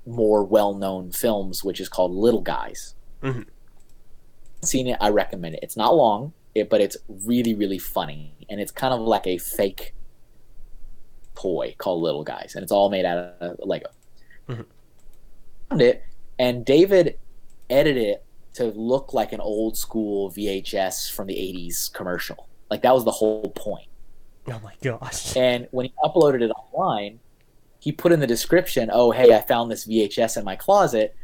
more well-known films, which is called Little Guys. Seen it, I recommend it. It's not long, but it's really, really funny, and it's kind of like a fake toy called Little Guys, and it's all made out of Lego. Found it, and David edited it to look like an old school VHS from the 80s commercial. Like that was the whole point. Oh my gosh. And when he uploaded it online, he put in the description, "Oh, hey, I found this VHS in my closet.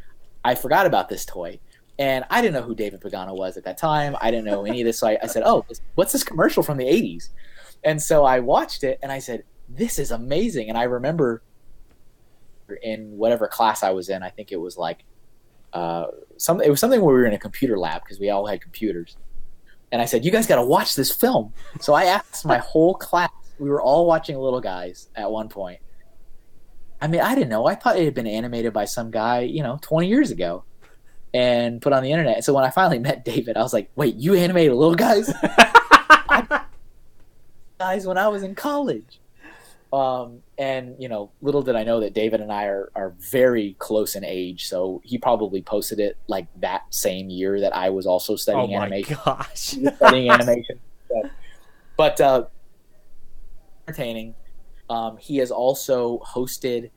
I forgot about this toy." And I didn't know who David Pagano was at that time. I didn't know any of this. So I said, "Oh, what's this commercial from the 80s?" And so I watched it and I said, "This is amazing." And I remember in whatever class I was in, I think it was like it was something where we were in a computer lab because we all had computers. And I said, "You guys got to watch this film." So I asked my whole class. We were all watching Little Guys at one point. I mean, I didn't know. I thought it had been animated by some guy, 20 years ago and put on the internet. So when I finally met David, I was like, "Wait, you animated Little Guys?" Guys, when I was in college. And little did I know that David and I are very close in age. So he probably posted it like that same year that I was also studying animation. Oh my gosh. Studying animation. But entertaining. He has also hosted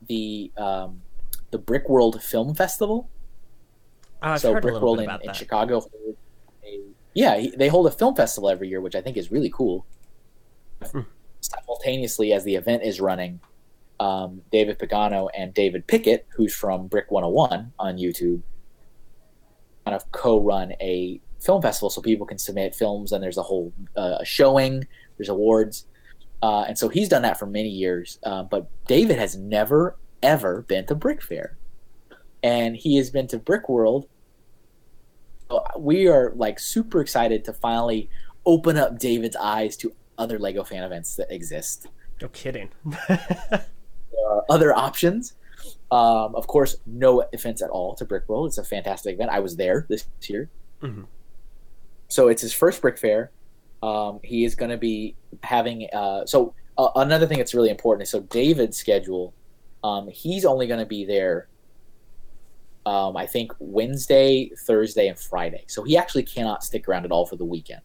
the Brickworld Film Festival. I've heard a little bit in, about in that. Chicago. They hold a film festival every year, which I think is really cool. Simultaneously, as the event is running, David Pagano and David Pickett, who's from Brick 101 on YouTube, kind of co-run a film festival so people can submit films, and there's a whole showing, there's awards. And so he's done that for many years. But David has never, ever been to Brickfair. And he has been to Brickworld. So we are like super excited to finally open up David's eyes to other Lego fan events that exist. No kidding. Other options. Of course, no offense at all to Brickworld. It's a fantastic event. I was there this year. So it's his first Brick Fair. He is going to be having another thing that's really important is David's schedule. He's only going to be there I think Wednesday, Thursday, and Friday. So he actually cannot stick around at all for the weekend.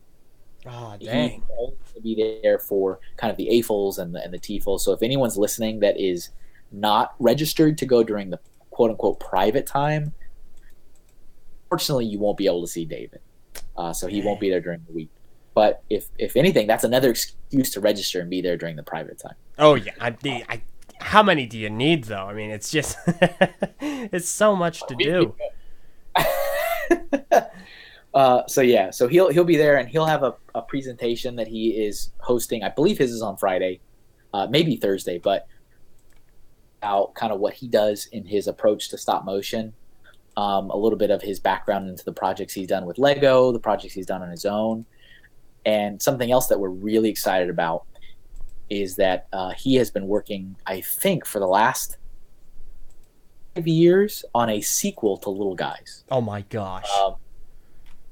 Oh, dang. He's only going to be there for kind of the AFOLs and the TFOLs. So if anyone's listening that is not registered to go during the quote-unquote private time, unfortunately you won't be able to see David. So he won't be there during the week. But if anything, that's another excuse to register and be there during the private time. Oh, yeah. How many do you need, though? I mean, it's just it's so much to do. So he'll be there, and he'll have a presentation that he is hosting. I believe his is on Friday, maybe Thursday, but out kind of what he does in his approach to stop motion, a little bit of his background into the projects he's done with Lego, the projects he's done on his own, and something else that we're really excited about is that he has been working, I think, for the last 5 years on a sequel to Little Guys. Oh my gosh.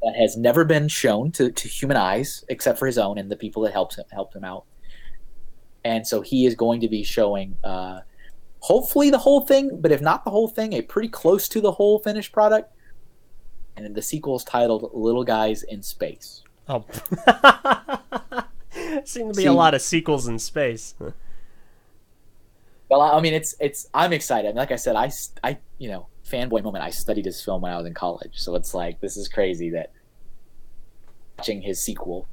That has never been shown to human eyes except for his own and the people that helped him out. And so he is going to be showing hopefully the whole thing, but if not the whole thing, a pretty close to the whole finished product. And the sequel is titled Little Guys in Space. Oh. Seem to be a lot of sequels in space. Well, I mean, I'm excited. I mean, like I said, I fanboy moment. I studied his film when I was in college, so it's like this is crazy that watching his sequel.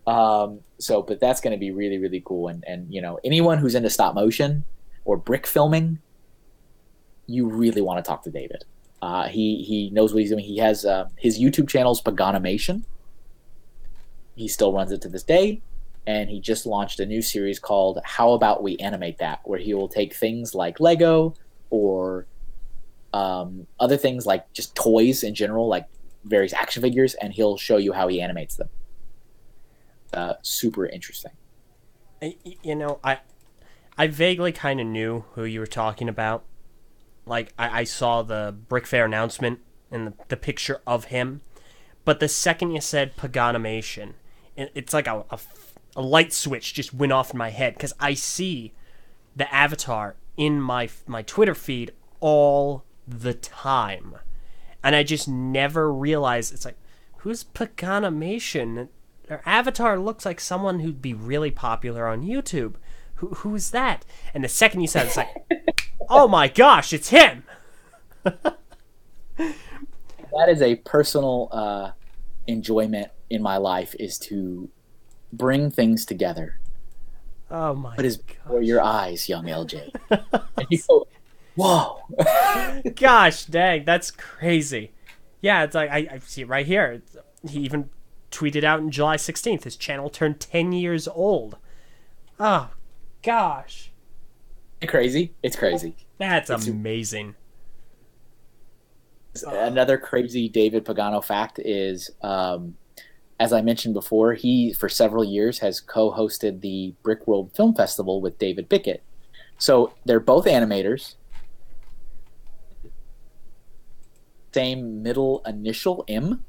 But that's going to be really, really cool. And anyone who's into stop motion or brick filming, you really want to talk to David. He knows what he's doing. He has his YouTube channel's Paganimation. He still runs it to this day. And he just launched a new series called How About We Animate That, where he will take things like Lego or other things like just toys in general, like various action figures, and he'll show you how he animates them. Super interesting. I vaguely kind of knew who you were talking about. Like, I saw the Brickfair announcement and the picture of him. But the second you said Paganimation, it's like a light switch just went off in my head, because I see the avatar in my Twitter feed all the time. And I just never realized, it's like, who's Paganimation? Their avatar looks like someone who'd be really popular on YouTube. Who's that? And the second you said it, it's like, oh my gosh, it's him! That is a personal enjoyment in my life, is to bring things together. Oh my What is before your eyes, young LJ? And you go, whoa! Gosh dang, that's crazy. Yeah, it's like, I see it right here. He even tweeted out on July 16th, his channel turned 10 years old. Oh, gosh. Crazy? It's crazy. It's amazing. Another crazy David Pagano fact is, as I mentioned before, he, for several years, has co-hosted the Brick World Film Festival with David Pickett. So they're both animators. Same middle initial, M.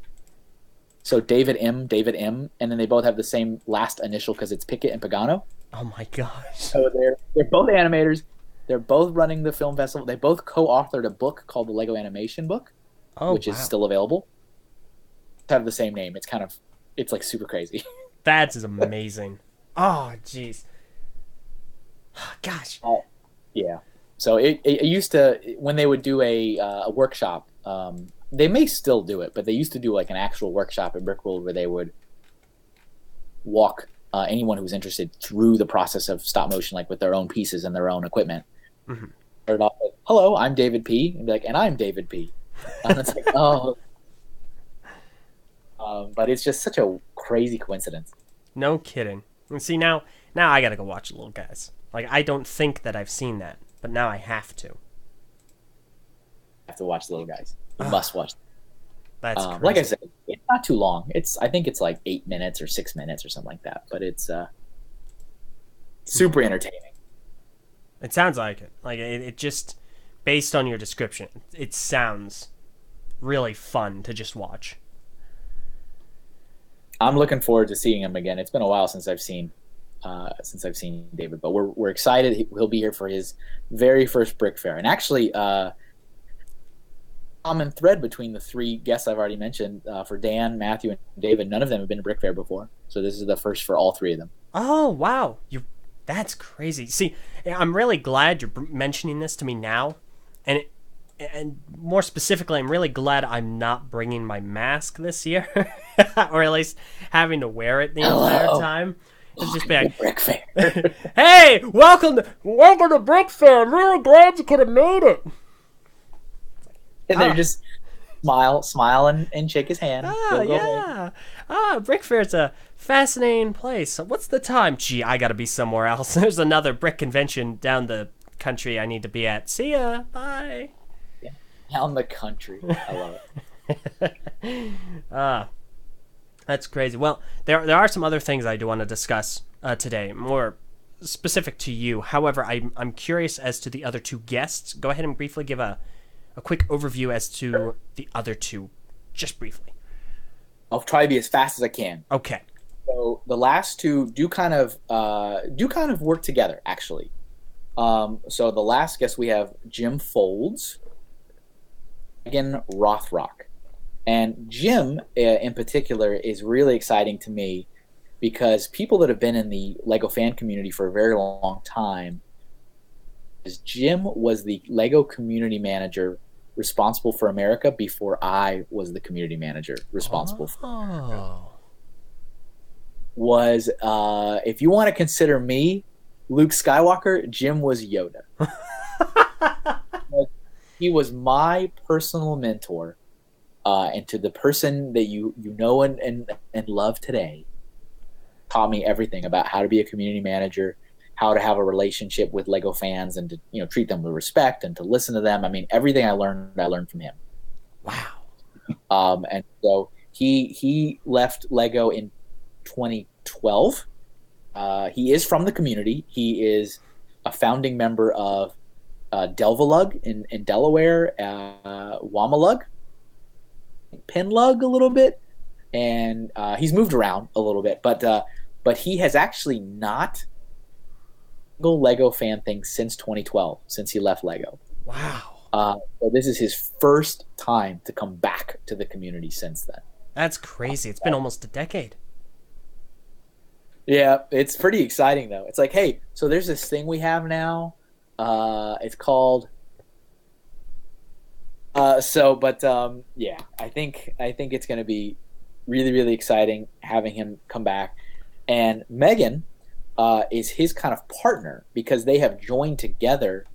So David M, and then they both have the same last initial because it's Pickett and Pagano. Oh my gosh. So they're both animators. They're both running the film festival. They both co-authored a book called the Lego Animation Book, which is still available. They have the same name. It's like super crazy. That's amazing. Oh, jeez. Gosh. Yeah. So it used to, when they would do a workshop, they may still do it, but they used to do like an actual workshop at Brickworld where they would walk anyone who was interested through the process of stop motion, like with their own pieces and their own equipment. Mm-hmm. Start off like, hello, I'm David P. And be like, and I'm David P. And it's like, oh. But it's just such a crazy coincidence. No kidding. And see, now I gotta go watch Little Guys. Like, I don't think that I've seen that, but now I have to. Have to watch Little Guys. You must watch. That's crazy. Like I said, it's not too long. I think it's like 8 minutes or 6 minutes or something like that. But it's super entertaining. It sounds like it. Like it just, based on your description, it sounds really fun to just watch. I'm looking forward to seeing him again. It's been a while since I've seen David, but we're excited. He'll be here for his very first Brick Fair, and actually, common thread between the three guests I've already mentioned, for Dan, Matthew, and David, none of them have been to Brick Fair before, so this is the first for all three of them. Oh wow, that's crazy. See, I'm really glad you're mentioning this to me now, and more specifically, I'm really glad I'm not bringing my mask this year, or at least having to wear it the entire time. It's just be like, Brick Fair. Hey, welcome to Brick Fair. I'm really glad you could have made it. And they're just smile and shake his hand. Brick Fair's a fascinating place. So what's the time? Gee, I gotta be somewhere else. There's another brick convention down the country I need to be at. See ya. Bye. Yeah. Down the country. I love it. That's crazy. Well, there are some other things I do want to discuss today. More specific to you. However, I'm curious as to the other two guests. Go ahead and briefly give a quick overview as to the other two, just briefly. I'll try to be as fast as I can. Okay. So the last two do kind of work together, actually. So the last guest we have Jim Folds, Megan Rothrock, and Jim in particular is really exciting to me because people that have been in the Lego fan community for a very long time, Jim was the Lego community manager responsible for America before I was the community manager responsible for America. Was if you want to consider me Luke Skywalker, Jim was Yoda. He was my personal mentor, and to the person that you know and love today, taught me everything about how to be a community manager, how to have a relationship with Lego fans, and to treat them with respect and to listen to them. I mean, everything I learned from him. Wow. And so he left Lego in 2012. He is from the community. He is a founding member of Delvalug in Delaware, Wamalug, Pinlug a little bit, and he's moved around a little bit, but he has actually not single Lego fan thing since 2012, since he left Lego. Wow. So this is his first time to come back to the community since then. That's crazy. It's been almost a decade. Yeah, it's pretty exciting though. It's like, hey, so there's this thing we have now. It's called. Yeah, I think it's going to be really, really exciting having him come back, and Megan is his kind of partner because they have joined together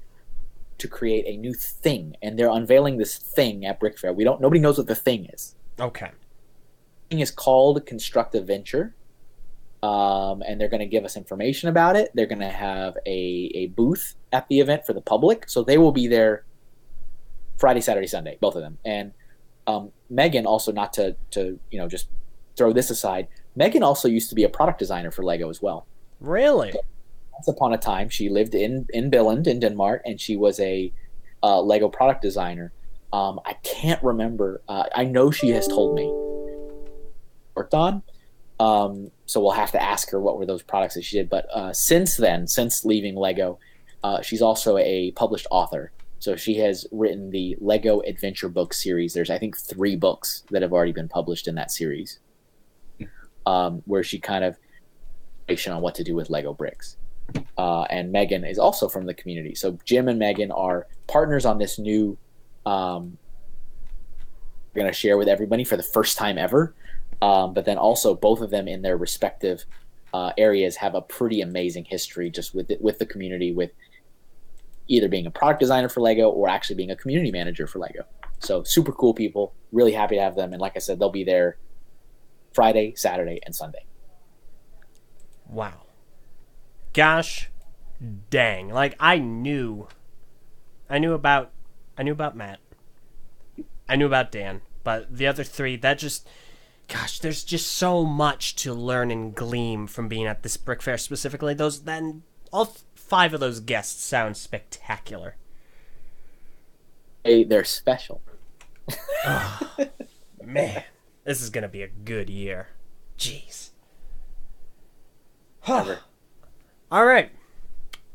to create a new thing, and they're unveiling this thing at Brickfair. Nobody knows what the thing is. Okay. The thing is called Constructive Venture. And they're going to give us information about it. They're going to have a booth at the event for the public. So they will be there Friday, Saturday, Sunday, both of them. And Megan also, not to just throw this aside, Megan also used to be a product designer for Lego as well. Really? So once upon a time, she lived in Billund in Denmark, and she was a Lego product designer. I can't remember. I know she has told me worked on. So we'll have to ask her what were those products that she did. But since leaving Lego, she's also a published author. So she has written the Lego Adventure Book series. There's, I think, 3 books that have already been published in that series, where she kind of on what to do with Lego bricks. And Megan is also from the community. So Jim and Megan are partners on this new we're going to share with everybody for the first time ever. But then also both of them in their respective areas have a pretty amazing history just with the community, with either being a product designer for Lego or actually being a community manager for Lego. So super cool people, really happy to have them. And like I said, they'll be there Friday, Saturday, and Sunday. Wow. Gosh dang. Like I knew about Matt. I knew about Dan, but the other 3, that just... Gosh, there's just so much to learn and glean from being at this Brickfair specifically. Then all 5 of those guests sound spectacular. Hey, they're special. Oh, man, this is gonna be a good year. Jeez. All right.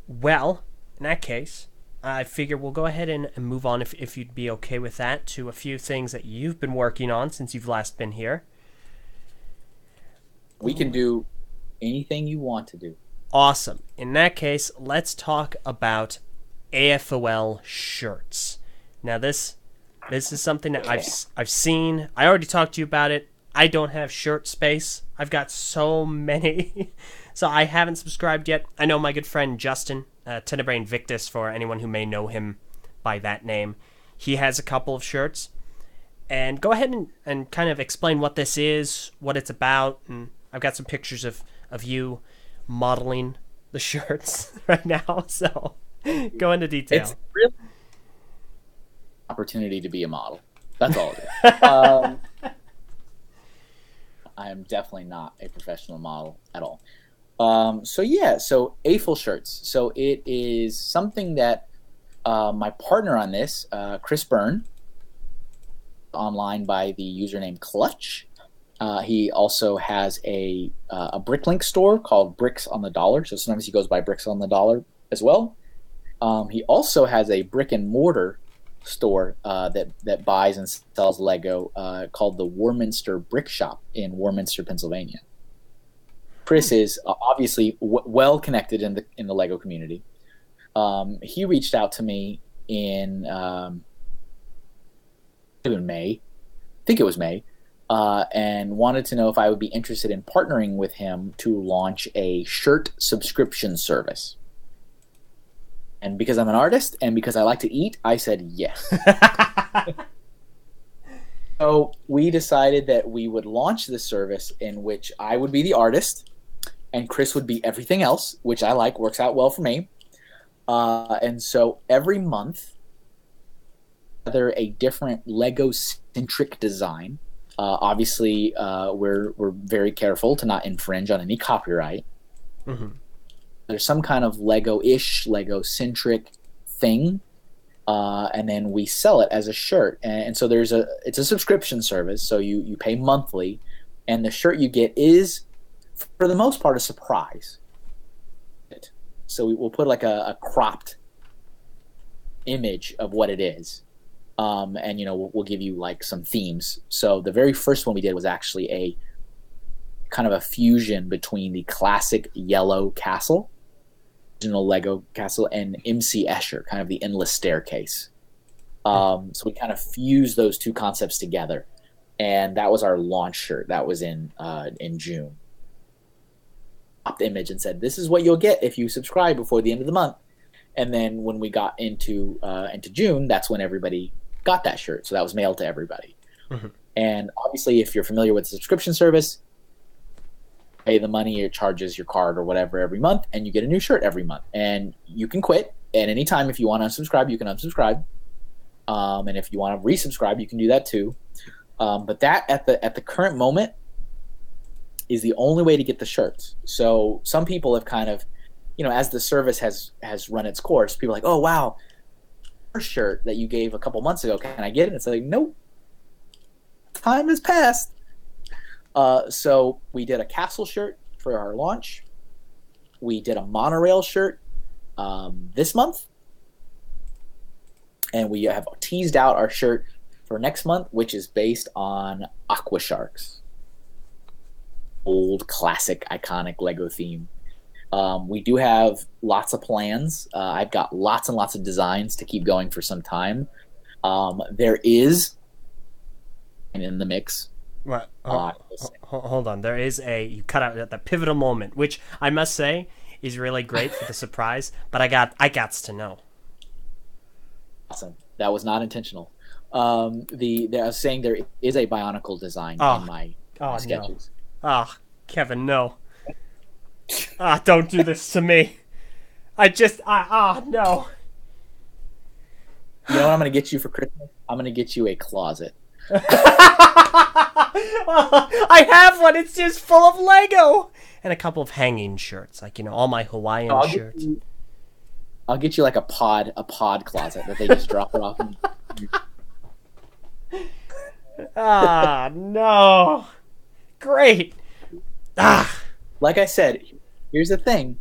Well, in that case, I figure we'll go ahead and move on, if you'd be okay with that, to a few things that you've been working on since you've last been here. We can do anything you want to do. Awesome. In that case, let's talk about AFOL shirts. Now, this is something that I've seen. I already talked to you about it. I don't have shirt space. I've got so many. So I haven't subscribed yet. I know my good friend Justin, Tenebrae Invictus, for anyone who may know him by that name, he has a couple of shirts. And go ahead and kind of explain what this is, what it's about, and I've got some pictures of you modeling the shirts right now, so go into detail. It's really an opportunity to be a model. That's all it is. I am definitely not a professional model at all. So yeah, so AFL shirts. So it is something that my partner on this, Chris Byrne, online by the username Clutch. He also has a Bricklink store called Bricks on the Dollar. So sometimes he goes by Bricks on the Dollar as well. He also has a brick and mortar store that buys and sells Lego called the Warminster Brick Shop in Warminster, Pennsylvania. Chris is obviously well connected in the Lego community. He reached out to me in May, I think it was May, and wanted to know if I would be interested in partnering with him to launch a shirt subscription service. And because I'm an artist and because I like to eat, I said yes. So we decided that we would launch this service in which I would be the artist and Chris would be everything else, which I like, works out well for me. And so every month, either a different Lego-centric design. Obviously, we're very careful to not infringe on any copyright. Mm-hmm. There's some kind of Lego-ish, Lego-centric thing, and then we sell it as a shirt. And so it's a subscription service, so you pay monthly, and the shirt you get is, for the most part, a surprise. So we'll put like a cropped image of what it is, and we'll give you like some themes. So the very first one we did was actually a kind of a fusion between the classic yellow castle, original Lego castle, and MC Escher, kind of the endless staircase. So we kind of fused those two concepts together, and that was our launch shirt. That was in June. The image and said, "This is what you'll get if you subscribe before the end of the month." And then when we got into June, that's when everybody got that shirt. So that was mailed to everybody. Mm-hmm. And obviously, if you're familiar with the subscription service, pay the money, it charges your card or whatever every month, and you get a new shirt every month. And you can quit at any time. If you want to unsubscribe, you can unsubscribe. And if you want to resubscribe, you can do that too. But that at the current moment is the only way to get the shirts. So some people have kind of, as the service has run its course, people are like, "Oh wow, first shirt that you gave a couple months ago, can I get it?" And it's like, nope, time has passed. So we did a castle shirt for our launch. We did a monorail shirt this month, and we have teased out our shirt for next month, which is based on Aqua Sharks. Old, classic, iconic Lego theme. We do have lots of plans. I've got lots and lots of designs to keep going for some time. There is, and in the mix. What? Hold on. There is you cut out at the pivotal moment, which I must say is really great for the surprise. But I got to know. Awesome. That was not intentional. I was saying there is a Bionicle design in my sketches. No. Kevin, no. Don't do this to me. No. You know what I'm going to get you for Christmas? I'm going to get you a closet. I have one. It's just full of Lego. And a couple of hanging shirts. Like, all my Hawaiian shirts. I'll get you like a pod closet that they just drop it off in. No. Great. Like I said, here's the thing,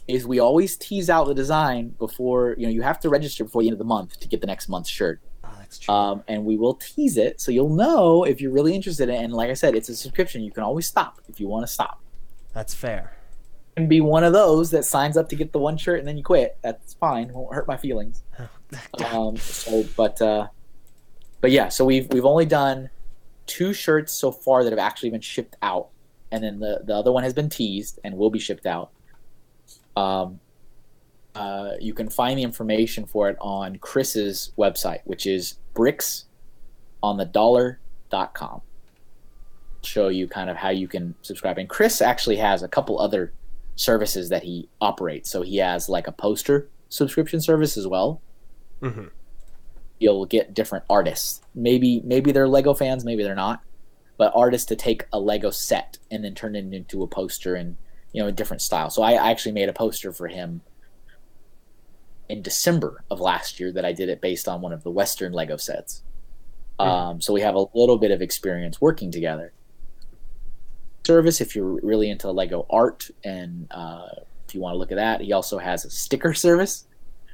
is we always tease out the design before, you have to register before the end of the month to get the next month's shirt. Oh, that's true. And we will tease it so you'll know if you're really interested in it. And like I said, it's a subscription. You can always stop if you want to stop. That's fair. And be one of those that signs up to get the one shirt and then you quit. That's fine. Won't hurt my feelings. But yeah, so we've only done 2 shirts so far that have actually been shipped out. And then the other one has been teased and will be shipped out. You can find the information for it on Chris's website, which is bricksonthedollar.com. Show you kind of how you can subscribe. And Chris actually has a couple other services that he operates. So he has like a poster subscription service as well. Mm-hmm. You'll get different artists. Maybe they're Lego fans, maybe they're not. But artists to take a Lego set and then turn it into a poster and a different style. So I actually made a poster for him in December of last year that I did it based on one of the Western Lego sets. So we have a little bit of experience working together. Service, if you're really into Lego art, and if you want to look at that, he also has a sticker service.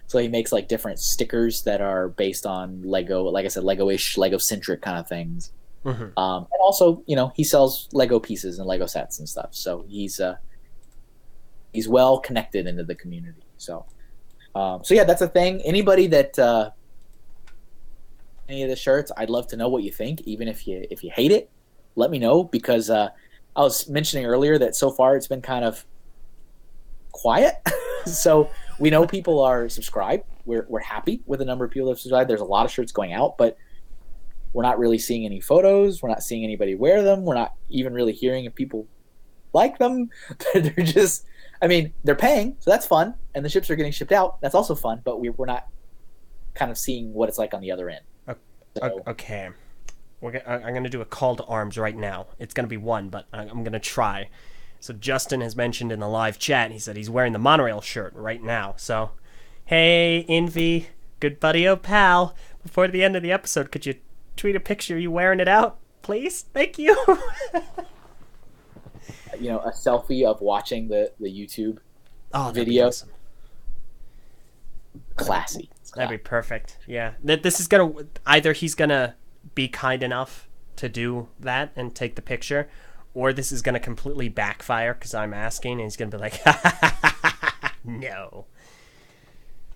So he makes like different stickers that are based on Lego, like I said, Lego-ish, Lego-centric kind of things. And also, he sells Lego pieces and Lego sets and stuff. So he's well connected into the community. So yeah, that's a thing. Anybody that any of the shirts, I'd love to know what you think. Even if you hate it, let me know, because I was mentioning earlier that so far it's been kind of quiet. So we know people are subscribed. We're happy with the number of people that have subscribed. There's a lot of shirts going out, but we're not really seeing any photos. We're not seeing anybody wear them. We're not even really hearing if people like them. They're just, they're paying, so that's fun. And the ships are getting shipped out. That's also fun, but we're not kind of seeing what it's like on the other end. So, okay. I'm going to do a call to arms right now. It's going to be one, but I'm going to try. So Justin has mentioned in the live chat, he said he's wearing the monorail shirt right now. So, hey, Envy, good buddy, oh pal, before the end of the episode, could you tweet a picture of you wearing it out, please? Thank you. A selfie of watching the YouTube video. Awesome. Classy. That'd be perfect. Yeah. This is going to, either he's going to be kind enough to do that and take the picture, or this is going to completely backfire because I'm asking, and he's going to be like, no.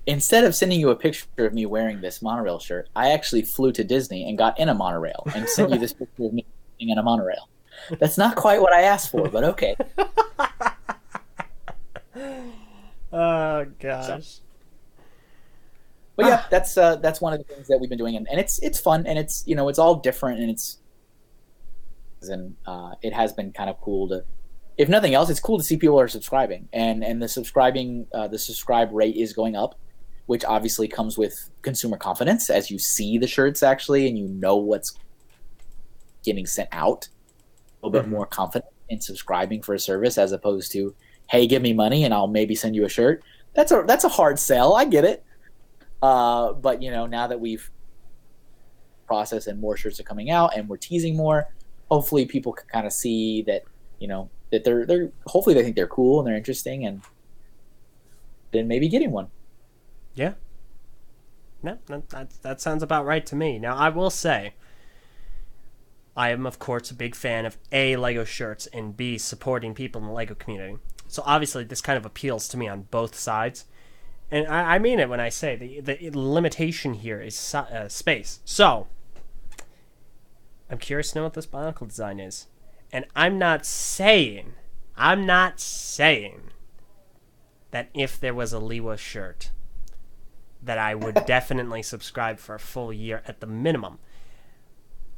Instead of sending you a picture of me wearing this monorail shirt, I actually flew to Disney and got in a monorail and sent you this picture of me being in a monorail. That's not quite what I asked for, but okay. Oh, gosh. But yeah, that's one of the things that we've been doing, and it's fun, and it's it's all different, and it has been kind of cool to, if nothing else, it's cool to see people are subscribing, and the subscribe rate is going up, which obviously comes with consumer confidence as you see the shirts actually, and what's getting sent out. A little bit more confident in subscribing for a service as opposed to, hey, give me money and I'll maybe send you a shirt. That's a hard sell. I get it. But now that we've processed and more shirts are coming out and we're teasing more, hopefully people can kind of see that, that they're hopefully they think they're cool and they're interesting, and then maybe getting one. Yeah. No, that sounds about right to me. Now, I will say, I am, of course, a big fan of A, Lego shirts, and B, supporting people in the Lego community. So obviously this kind of appeals to me on both sides. And I mean it when I say the limitation here is space. So, I'm curious to know what this Bionicle design is. And I'm not saying that if there was a Liwa shirt, that I would definitely subscribe for a full year at the minimum.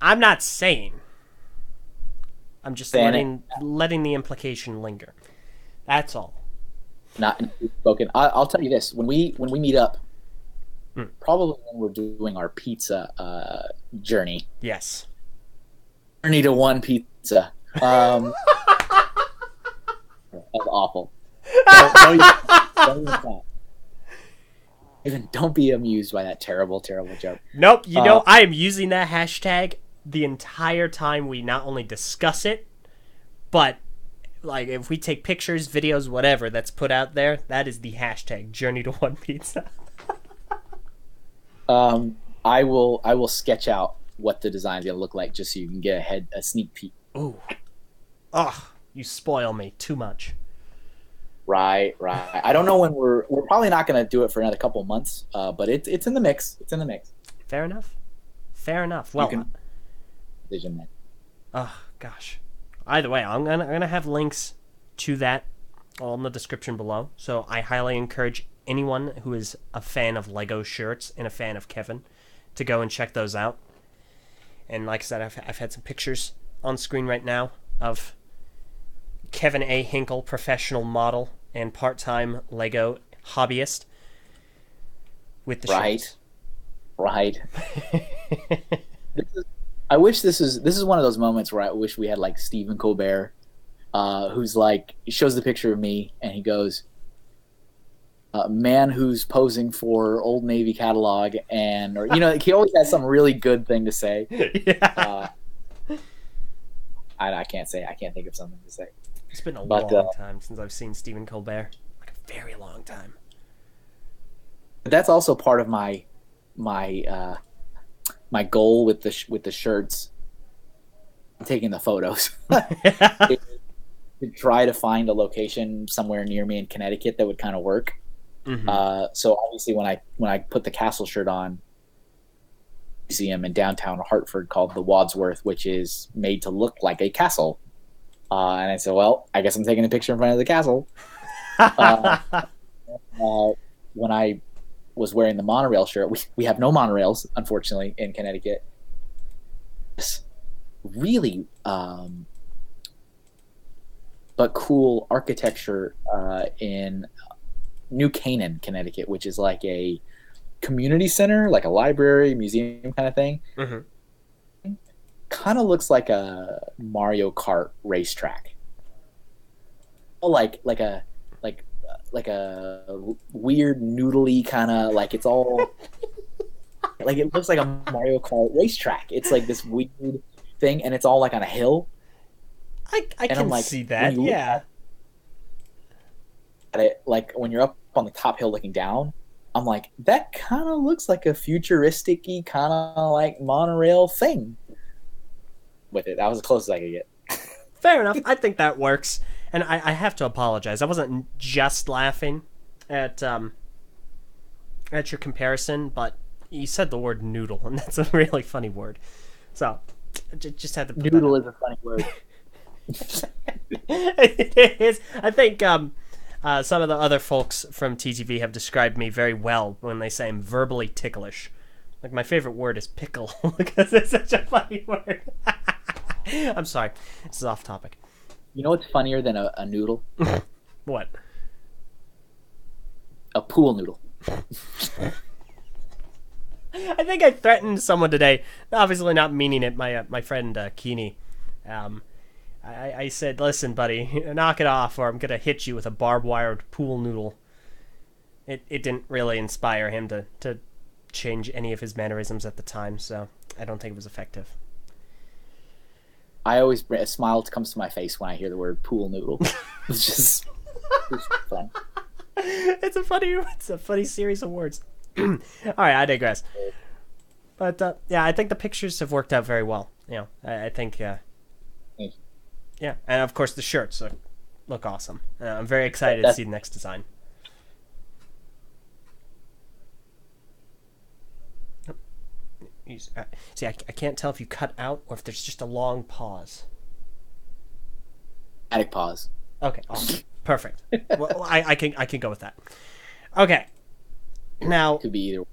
I'm not saying. I'm just letting the implication linger. That's all. Not spoken. I'll tell you this: when we meet up, probably when we're doing our pizza journey. Yes. Journey to one pizza. That's awful. Don't be amused by that terrible, terrible joke. Nope. I am using that hashtag the entire time we not only discuss it, but like if we take pictures, videos, whatever that's put out there, that is the hashtag Journey to One Pizza. I will sketch out what the design's gonna look like just so you can get a sneak peek. Ooh. Oh, you spoil me too much. Right. I don't know when we're probably not gonna do it for another couple of months, but it's in the mix. It's in the mix. Fair enough. Well, vision that. Oh gosh. Either way, I'm gonna have links to that all in the description below. So I highly encourage anyone who is a fan of Lego shirts and a fan of Kevin to go and check those out. And like I said, I've had some pictures on screen right now of Kevin A. Hinkle, professional model and part-time Lego hobbyist, with the shirts. Right. I wish this is one of those moments where I wish we had like Stephen Colbert who's like, he shows the picture of me, and he goes, man who's posing for Old Navy catalog, and, or, you know, he always has some really good thing to say. Yeah. I can't think of something to say. It's been a long time since I've seen Stephen Colbert. Like a very long time. But that's also part of my goal with the shirts. I'm taking the photos. To try to find a location somewhere near me in Connecticut that would kind of work. Mm-hmm. So obviously, when I put the castle shirt on, museum in downtown Hartford called the Wadsworth, which is made to look like a castle. And I said, well, I guess I'm taking a picture in front of the castle. When I was wearing the monorail shirt, we have no monorails, unfortunately, in Connecticut. It's really but cool architecture in New Canaan, Connecticut, which is like a community center, like a library, museum kind of thing. Mm-hmm. Kind of looks like a Mario Kart racetrack. Like a weird noodly kind of, like, it's all like, it looks like a Mario Kart racetrack. It's like this weird thing, and it's all like on a hill. I can like, see that, yeah. At it, like when you're up on the top hill looking down, I'm like, that kind of looks like a futuristic-y kind of like monorail thing. With it, that was as close as I could get. Fair enough. I think that works, and I have to apologize. I wasn't just laughing at your comparison, but you said the word noodle, and that's a really funny word. So just had to put noodle is a funny word. It is. I think some of the other folks from TTV have described me very well when they say I'm verbally ticklish. Like, my favorite word is pickle because it's such a funny word. I'm sorry. This is off topic. You know what's funnier than a noodle? What? A pool noodle. I think I threatened someone today, obviously not meaning it, my friend Keeney. I said, listen, buddy, knock it off or I'm going to hit you with a barbed-wired pool noodle. It didn't really inspire him to change any of his mannerisms at the time, so I don't think it was effective. I always, a smile comes to my face when I hear the word pool noodle. It's just fun. It's a funny series of words. All right, I digress. But yeah, I think the pictures have worked out very well. You know, I think yeah, and of course the shirts look awesome. I'm very excited to see the next design. See, I can't tell if you cut out or if there's just a long pause. Attic pause. Okay, awesome. Perfect. Well, I can go with that. Okay. Now, could be either.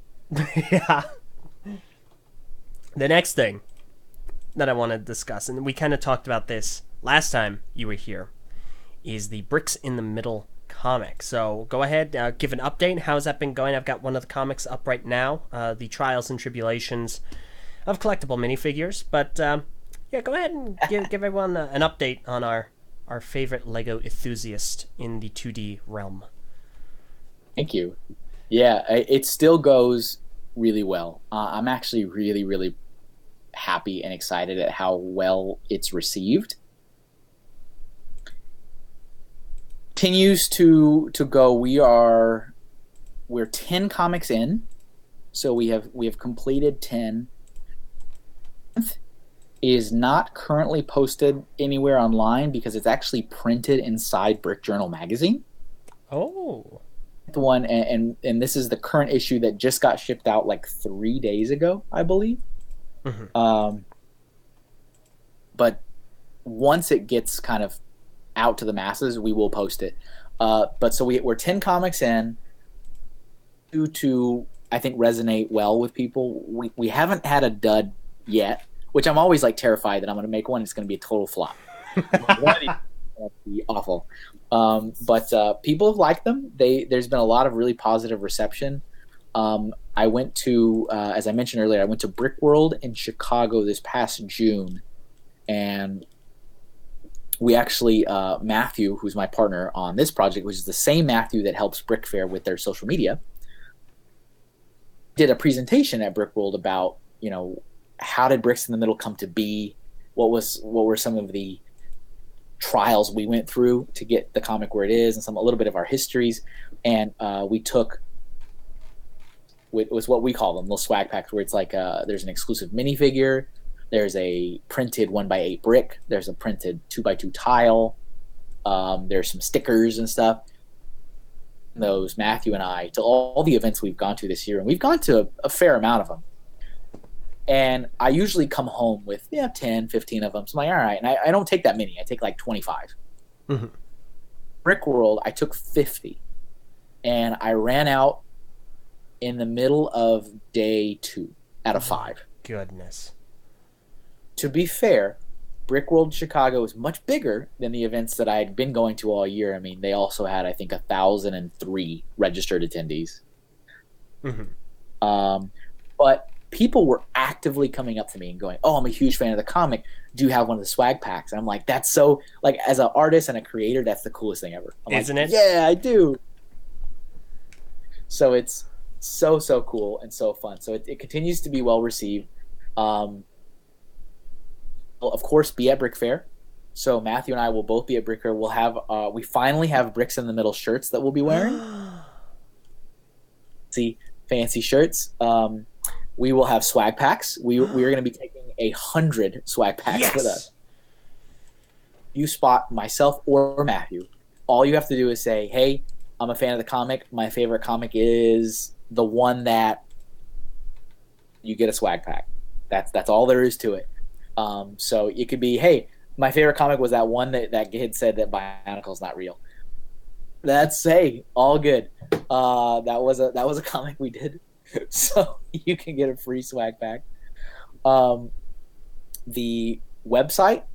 Yeah. The next thing that I want to discuss, and we kind of talked about this last time you were here, is the Bricks in the Middle comic. So go ahead, give an update. How's that been going? I've got one of the comics up right now, the Trials and Tribulations of Collectible Minifigures. But yeah, go ahead and give everyone an update on our favorite Lego enthusiast in the 2D realm. Thank you. Yeah, it still goes really well. I'm actually really, really happy and excited at how well it's received. Continues to go. We're 10 comics in, so we have completed 10. Is not currently posted anywhere online because it's actually printed inside Brick Journal magazine. Oh. The one and this is the current issue that just got shipped out like 3 days ago, I believe. Mm-hmm. But once it gets kind of out to the masses, we will post it. But so we're 10 comics in. To I think resonate well with people. We haven't had a dud yet, which I'm always like terrified that I'm going to make one. It's going to be a total flop. One of these will be awful. But people have liked them. There's been a lot of really positive reception. I went to, as I mentioned earlier, I went to Brick World in Chicago this past June, and we actually, Matthew, who's my partner on this project, which is the same Matthew that helps Brickfair with their social media, did a presentation at Brickworld about, how did Bricks in the Middle come to be? What were some of the trials we went through to get the comic where it is, and a little bit of our histories. And we took, it was what we call them, little swag packs, where it's like there's an exclusive minifigure, there's a printed 1x8 brick, there's a printed 2x2 tile, there's some stickers and stuff. Those, Matthew and I, to all the events we've gone to this year, and we've gone to a fair amount of them. And I usually come home with 10, 15 of them. So I'm like, all right. And I don't take that many. I take like 25. Mm-hmm. Brickworld, I took 50. And I ran out in the middle of day 2 out of 5. Goodness. To be fair, Brickworld Chicago is much bigger than the events that I had been going to all year. I mean, they also had, I think, 1,003 registered attendees. Mm-hmm. But people were actively coming up to me and going, "Oh, I'm a huge fan of the comic. Do you have one of the swag packs?" And I'm like, that's so, like, as an artist and a creator, that's the coolest thing ever. Isn't it? Yeah, I do. So it's so cool and so fun. So it continues to be well received. Well, of course, be at Brickfair. So Matthew and I will both be at Brickfair. We'll have we finally have Bricks in the Middle shirts that we'll be wearing. See, fancy shirts. We will have swag packs. We are going to be taking 100 swag packs with us. You spot myself or Matthew. All you have to do is say, "Hey, I'm a fan of the comic. My favorite comic is the one that," you get a swag pack. That's all there is to it. So it could be, "Hey, my favorite comic was that one that kid said that Bionicle's not real." That's all good. That was a comic we did. So you can get a free swag pack. The website.com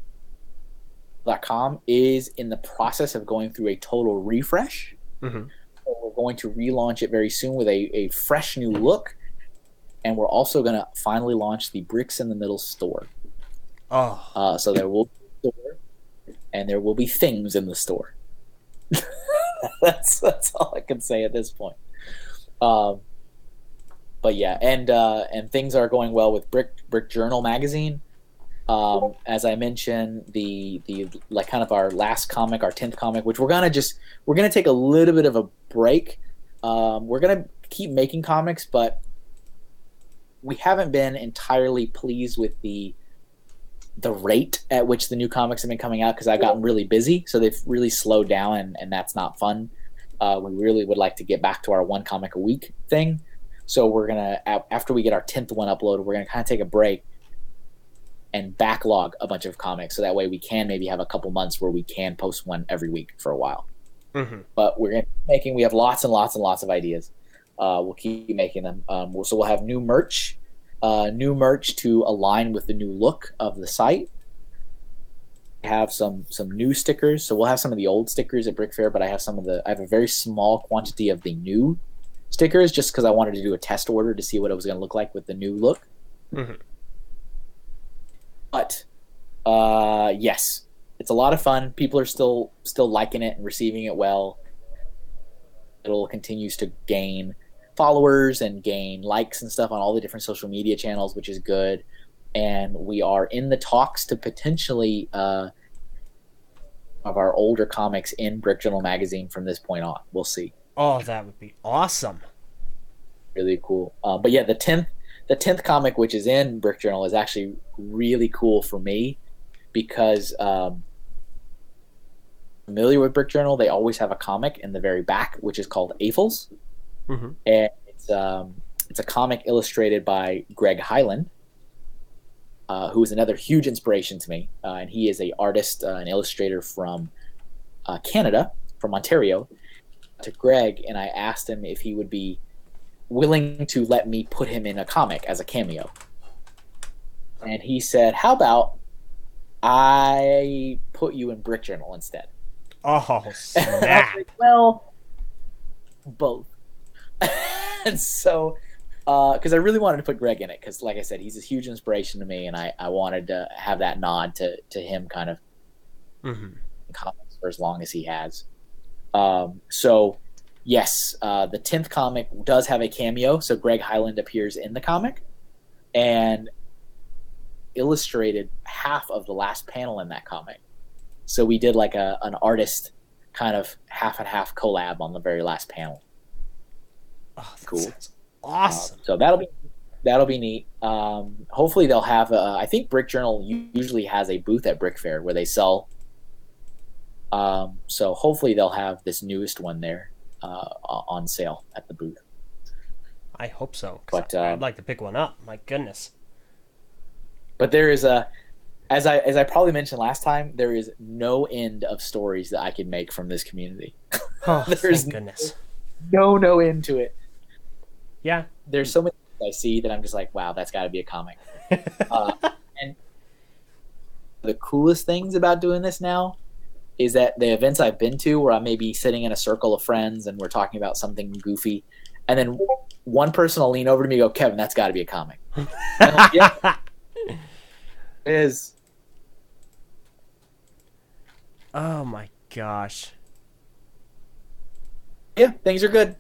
is in the process of going through a total refresh. Mm-hmm. So we're going to relaunch it very soon with a fresh new look. And we're also going to finally launch the Bricks in the Middle store. Oh. So there will be a store, and there will be things in the store. That's all I can say at this point. But yeah, and things are going well with Brick Journal magazine. As I mentioned, the like kind of our last comic, our 10th comic, which we're gonna take a little bit of a break. We're gonna keep making comics, but we haven't been entirely pleased with the rate at which the new comics have been coming out, because I've gotten really busy, so they've really slowed down, and that's not fun. We really would like to get back to our one comic a week thing. So we're going to, after we get our 10th one uploaded, we're going to kind of take a break and backlog a bunch of comics, so that way we can maybe have a couple months where we can post one every week for a while. Mm-hmm. But we have lots and lots and lots of ideas. We'll keep making them. So we'll have new merch to align with the new look of the site. Have some new stickers. So we'll have some of the old stickers at Brickfair, but I have a very small quantity of the new stickers, just because I wanted to do a test order to see what it was going to look like with the new look. Mm-hmm. But yes, it's a lot of fun. People are still liking it and receiving it well. It'll continues to gain followers and gain likes and stuff on all the different social media channels, which is good. And we are in the talks to potentially of our older comics in Brick Journal magazine from this point on. We'll see. Oh, that would be awesome. Really cool. But yeah, the 10th comic, which is in Brick Journal, is actually really cool for me because familiar with Brick Journal, they always have a comic in the very back, which is called Aphels. Mm-hmm. And it's a comic illustrated by Greg Hyland, who is another huge inspiration to me. And he is an artist, an illustrator from Canada, from Ontario. To Greg, and I asked him if he would be willing to let me put him in a comic as a cameo. And he said, "How about I put you in Brick Journal instead?" Oh, snap. Like, well, both. And so, because I really wanted to put Greg in it, because like I said, he's a huge inspiration to me, and I wanted to have that nod to him kind of Mm-hmm. comics for as long as he has. So yes, the 10th comic does have a cameo. So Greg Hyland appears in the comic and illustrated half of the last panel in that comic. So we did like an artist kind of half and half collab on the very last panel. Oh, that Cool. sounds awesome. So that'll be neat. Hopefully they'll have. I think Brick Journal usually has a booth at Brickfair where they sell. So hopefully they'll have this newest one there on sale at the booth. I hope so. But I'd like to pick one up. My goodness. But there is as I probably mentioned last time, there is no end of stories that I could make from this community. Oh, There's thank goodness. no end to it. Yeah. There's so many things I see that I'm just like, wow, that's got to be a comic. And the coolest things about doing this now is that the events I've been to where I'm maybe sitting in a circle of friends and we're talking about something goofy, and then one person will lean over to me and go, Kevin, that's got to be a comic. Like, yeah, it is. Oh my gosh. Yeah, things are good.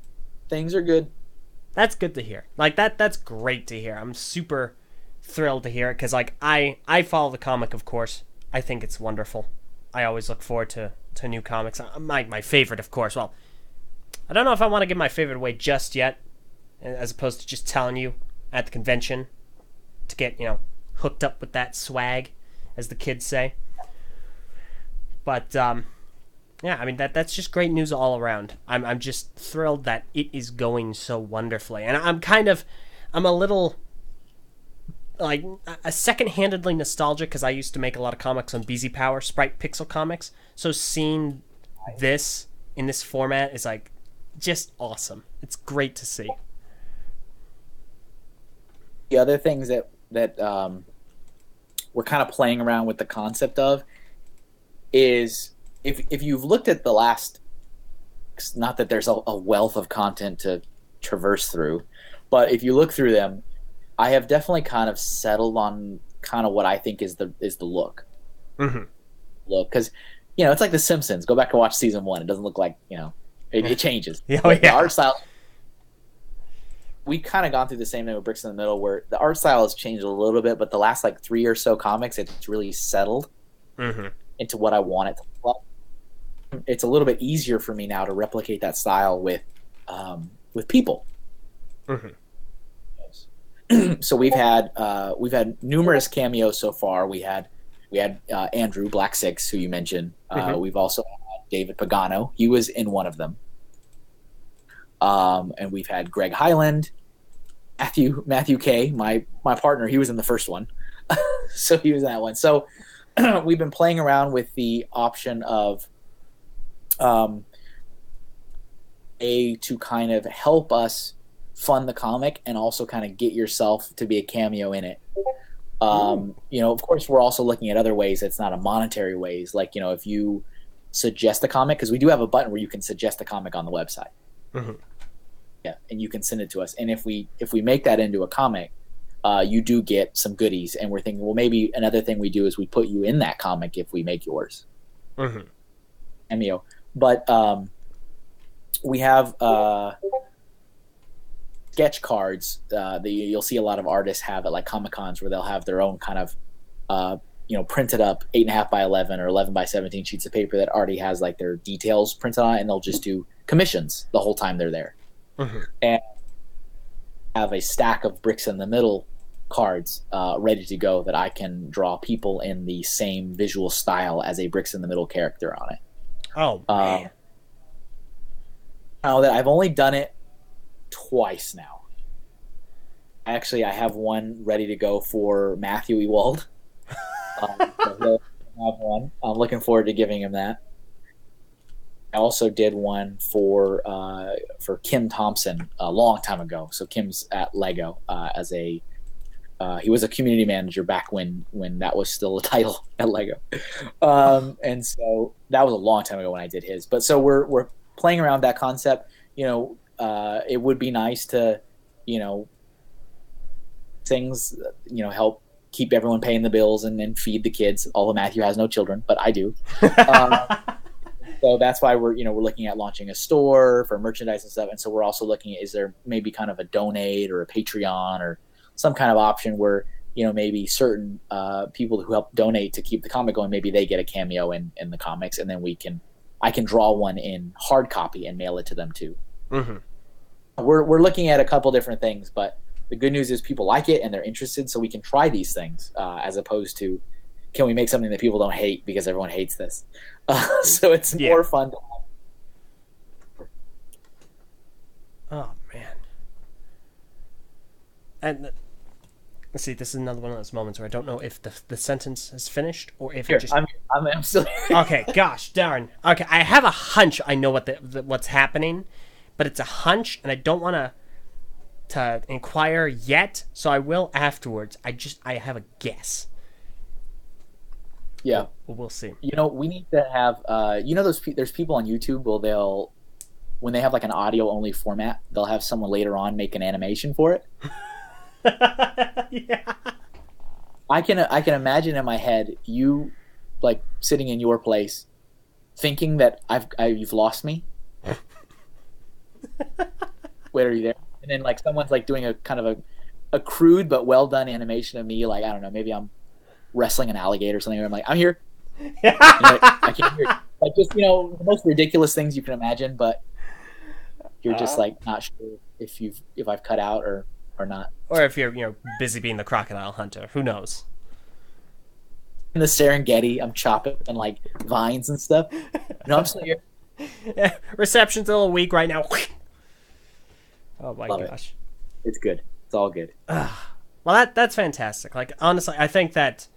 Things are good. That's good to hear. Like that's great to hear. I'm super thrilled to hear it because like I follow the comic, of course. I think it's wonderful. I always look forward to new comics. My favorite, of course. Well, I don't know if I want to give my favorite away just yet, as opposed to just telling you at the convention to get, hooked up with that swag, as the kids say. But yeah, I mean that's just great news all around. I'm just thrilled that it is going so wonderfully, and I'm a little like a second-handedly nostalgic because I used to make a lot of comics on BZ Power Sprite Pixel Comics. So seeing this in this format is like just awesome. It's great to see. The other things that we're kind of playing around with the concept of is if you've looked at the last, not that there's a wealth of content to traverse through, but if you look through them, I have definitely kind of settled on kind of what I think is the look. Mm-hmm. Look, because it's like The Simpsons. Go back and watch season 1. It doesn't look like it changes. Oh, yeah. The art style. We've kind of gone through the same thing with Bricks in the Middle, where the art style has changed a little bit, but the last like 3 or so comics, it's really settled into what I want it to look like. It's a little bit easier for me now to replicate that style with people. Mm-hmm. So we've had numerous cameos so far. We had Andrew Black Six, who you mentioned. We've also had David Pagano. He was in one of them. And we've had Greg Hyland, Matthew K, my partner. He was in the first one, so he was in that one. So we've been playing around with the option of to kind of help us fund the comic and also kind of get yourself to be a cameo in it. Of course, we're also looking at other ways that's not a monetary ways. Like, if you suggest a comic, because we do have a button where you can suggest a comic on the website. Mm-hmm. Yeah, and you can send it to us. And if we make that into a comic, you do get some goodies. And we're thinking, well, maybe another thing we do is we put you in that comic if we make yours. Mm-hmm. Cameo. But we have sketch cards that you'll see a lot of artists have at like Comic-Cons, where they'll have their own kind of printed up 8.5 by 11 or 11 by 17 sheets of paper that already has like their details printed on it, and they'll just do commissions the whole time they're there. Mm-hmm. And have a stack of Bricks in the Middle cards ready to go that I can draw people in the same visual style as a Bricks in the Middle character on it. Oh, man. Now that I've only done it twice now. Actually, I have one ready to go for Matthew Ewald. So he'll have one. I'm looking forward to giving him that. I also did one for Kim Thompson a long time ago. So Kim's at Lego he was a community manager back when that was still a title at Lego, and so that was a long time ago when I did his. But so we're playing around that concept. It would be nice to, things, help keep everyone paying the bills and feed the kids. Although Matthew has no children, but I do. So that's why we're looking at launching a store for merchandise and stuff. And so we're also looking at, is there maybe kind of a donate or a Patreon or some kind of option where, maybe certain people who help donate to keep the comic going, maybe they get a cameo in the comics, and then I can draw one in hard copy and mail it to them too. Mm-hmm. We're looking at a couple different things, but the good news is people like it and they're interested, so we can try these things as opposed to, can we make something that people don't hate because everyone hates this? So it's more fun to have. Oh, man. And let's see, this is another one of those moments where I don't know if the sentence is finished or if Here, it just... I'm still here. Okay, gosh, darn. Okay, I have a hunch I know what's happening, but it's a hunch, and I don't want to inquire yet, so I will afterwards. I have a guess. Yeah. We'll see. We need to have, there's people on YouTube when they have like an audio only format, they'll have someone later on make an animation for it. Yeah. I can imagine in my head you like sitting in your place thinking that you've lost me. Wait, are you there? And then like someone's like doing a kind of a crude but well done animation of me, like, I don't know, maybe I'm wrestling an alligator or something, and I'm like, I'm here. I can't hear you. Like, just the most ridiculous things you can imagine, but you're just like not sure if I've cut out or not. Or if you're busy being the crocodile hunter, who knows? In the Serengeti, I'm chopping like vines and stuff. No, I'm still here. Yeah, reception's a little weak right now. Oh my Love gosh, it's good. It's all good. Well, that's fantastic. Like, honestly, I think that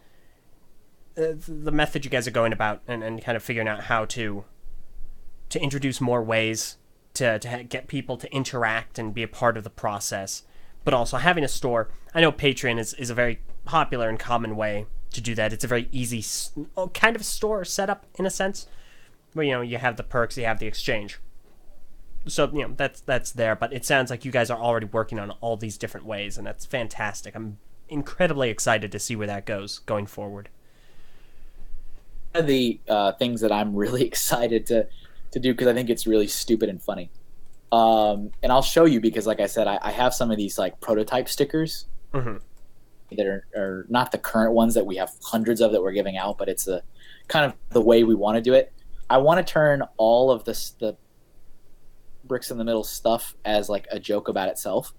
the method you guys are going about and kind of figuring out how to introduce more ways to get people to interact and be a part of the process, but also having a store. I know Patreon is a very popular and common way to do that. It's a very easy kind of store setup in a sense, where you have the perks, you have the exchange. So that's there, but it sounds like you guys are already working on all these different ways, and that's fantastic. I'm incredibly excited to see where that goes going forward. One of the things that I'm really excited to do, because I think it's really stupid and funny, and I'll show you, because like I said, I have some of these like prototype stickers that are not the current ones that we have hundreds of that we're giving out, but it's the kind of the way we want to do it. I want to turn all of the bricks in the middle stuff as like a joke about itself.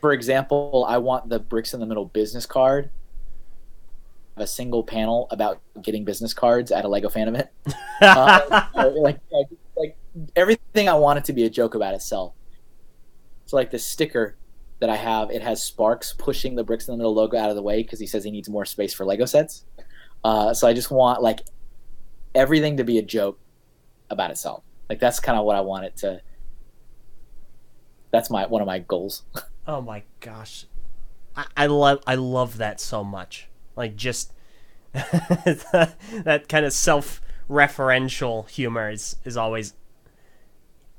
For example, I want the bricks in the middle business card, a single panel about getting business cards at a Lego fan event. Like everything, I want it to be a joke about itself. So like the sticker that I have, it has Sparks pushing the bricks in the middle logo out of the way because he says he needs more space for Lego sets. So I just want like everything to be a joke about itself. Like that's kind of what I want it to. That's one of my goals. Oh my gosh, I love that so much. Like, just that kind of self-referential humor is always,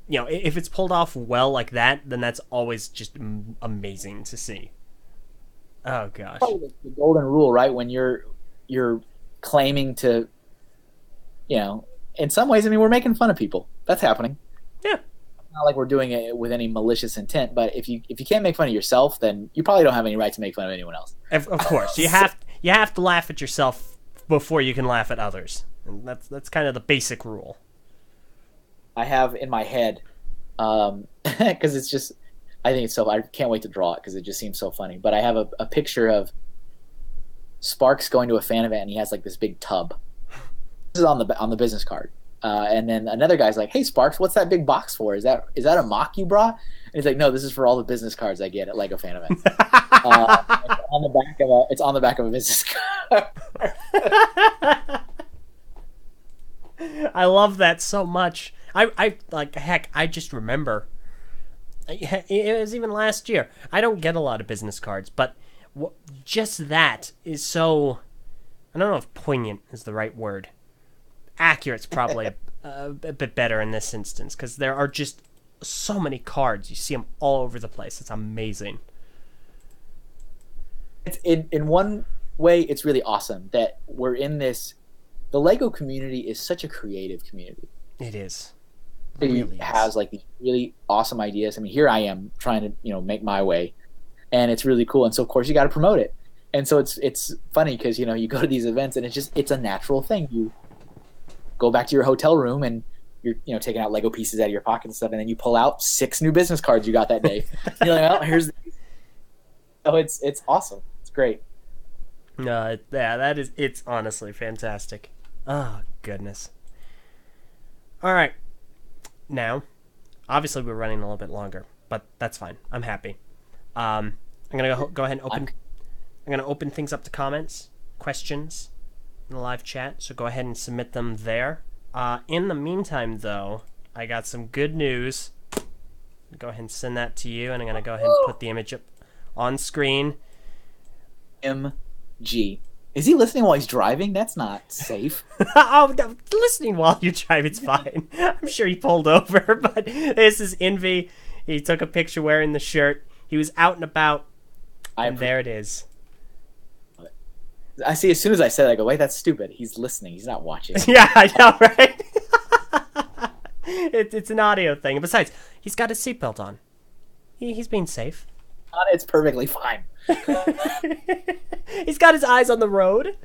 if it's pulled off well like that, then that's always just amazing to see. Oh gosh, probably the golden rule, right? When you're claiming to, in some ways, I mean, we're making fun of people. That's happening. Yeah. Not like we're doing it with any malicious intent, but if you can't make fun of yourself, then you probably don't have any right to make fun of anyone else. Of course, you have to laugh at yourself before you can laugh at others, and that's kind of the basic rule. I have in my head, because it's just, I think it's so. I can't wait to draw it because it just seems so funny. But I have a picture of Sparks going to a fan event, and he has like this big tub. This is on the business card. And then another guy's like, "Hey Sparks, what's that big box for? Is that a mock you brought?" And he's like, "No, this is for all the business cards I get at Lego fan events." It's on the back of a business card. I love that so much. I like, heck, I just remember. It was even last year. I don't get a lot of business cards, but just that is so. I don't know if poignant is the right word. Accurate's probably a bit better in this instance, because there are just so many cards. You see them all over the place. It's amazing. it's in one way, it's really awesome that we're in this. The Lego community is such a creative community. It is. It really has like these really awesome ideas. I mean, here I am trying to make my way, and it's really cool. And so of course you got to promote it. And so it's funny because you go to these events and it's a natural thing. You go back to your hotel room and you're taking out Lego pieces out of your pocket and stuff, and then you pull out 6 new business cards you got that day. You're like, well, here's. Oh, it's awesome. It's great. No, it's honestly fantastic. Oh goodness. All right. Now, obviously we're running a little bit longer, but that's fine. I'm happy. I'm gonna go ahead and open. I'm gonna open things up to comments, questions in the live chat. So go ahead and submit them there. In the meantime, though, I got some good news. Go ahead and send that to you, and I'm gonna go ahead and put the image up on screen. MG. Is he listening while he's driving? That's not safe. Oh, no, listening while you drive, it's fine. I'm sure he pulled over, but this is Envy. He took a picture wearing the shirt. He was out and about, and there it is. I see. As soon as I said it, I go, wait, that's stupid. He's listening. He's not watching. Yeah, I know, right? It's an audio thing. Besides, he's got his seatbelt on. He's being safe. It's perfectly fine. He's got his eyes on the road.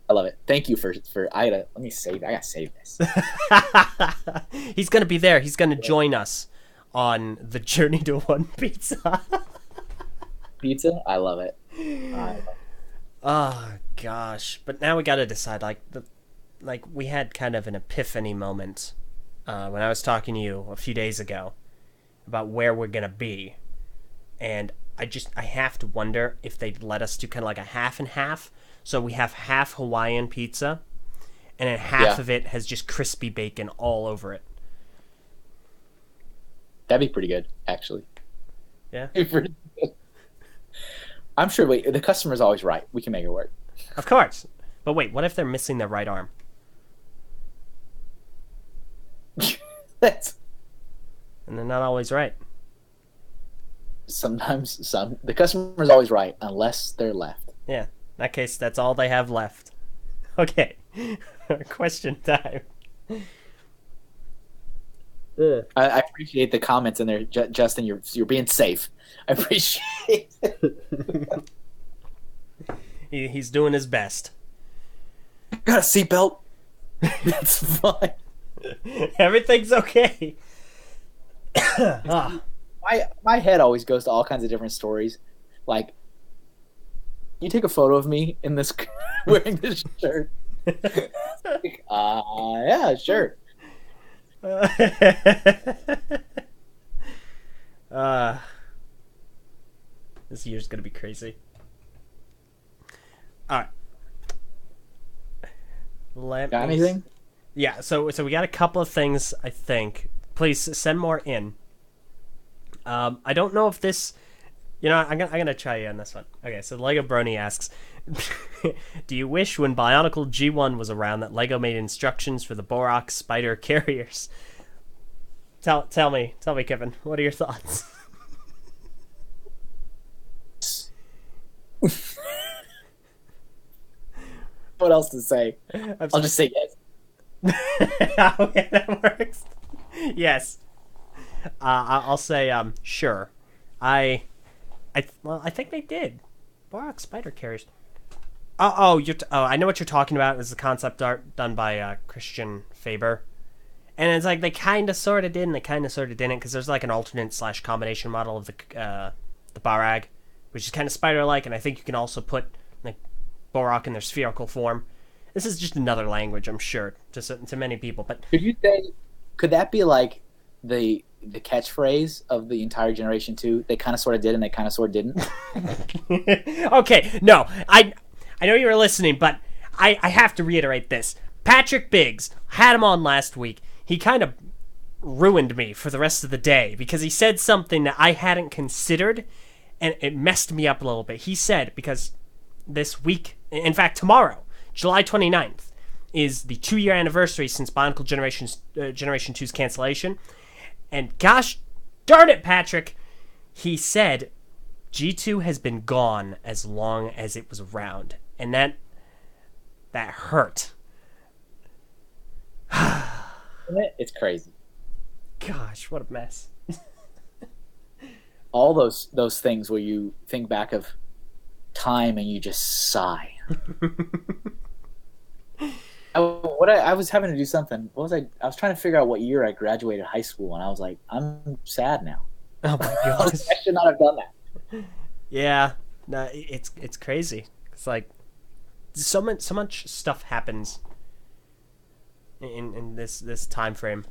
I love it. Thank you for let me save. I gotta save this. He's gonna be there. He's gonna join us on the journey to one pizza. Pizza? I love it. Oh gosh. But now we gotta decide. Like we had kind of an epiphany moment when I was talking to you a few days ago about where we're gonna be, and I have to wonder if they'd let us do kind of like a half and half. So we have half Hawaiian pizza, and then half of it has just crispy bacon all over it. That'd be pretty good, actually. Yeah. I'm sure. Wait, the customer's always right. We can make it work. Of course. But wait, what if they're missing their right arm? And they're not always right. Sometimes the customer's always right unless they're left. Yeah. In that case, that's all they have left. Okay. Question time. I appreciate the comments in there, Justin. You're being safe. I appreciate it. He's doing his best. Got a seatbelt. That's fine. Everything's okay. My head always goes to all kinds of different stories. Like, you take a photo of me in this wearing this shirt. Yeah, sure. This year's gonna be crazy. All right. Got anything? Yeah. So we got a couple of things. I think. Please send more in. I don't know if this. I'm gonna try you on this one. Okay. So Lego Brony asks, do you wish when Bionicle G1 was around that Lego made instructions for the Borak spider carriers? Tell me, Kevin. What are your thoughts? What else to say? I'll just say yes. Okay, that works. Yes. I'll say sure. I think they did. Borak spider carriers. I know what you're talking about. It's the concept art done by Christian Faber. And it's like they kind of sort of did and they kind of sort of didn't, because there's like an alternate / combination model of the Barag, which is kind of spider-like, and I think you can also put like Borak in their spherical form. This is just another language, I'm sure, to many people. But could that be like the catchphrase of the entire Generation 2? They kind of sort of did and they kind of sort of didn't. Okay, no, I know you were listening, but I have to reiterate this. Patrick Biggs, had him on last week. He kind of ruined me for the rest of the day because he said something that I hadn't considered, and it messed me up a little bit. He said, because this week, in fact, tomorrow, July 29th, is the 2-year anniversary since Bionicle Generation 2's cancellation. And gosh darn it, Patrick, he said G2 has been gone as long as it was around, and that hurt. It's crazy. Gosh, what a mess. All those things where you think back of time and you just sigh. I was having to do something. What was I? I was trying to figure out what year I graduated high school, and I was like, I'm sad now. Oh my gosh. I should not have done that. Yeah, no, it's crazy. It's like so much stuff happens in this time frame.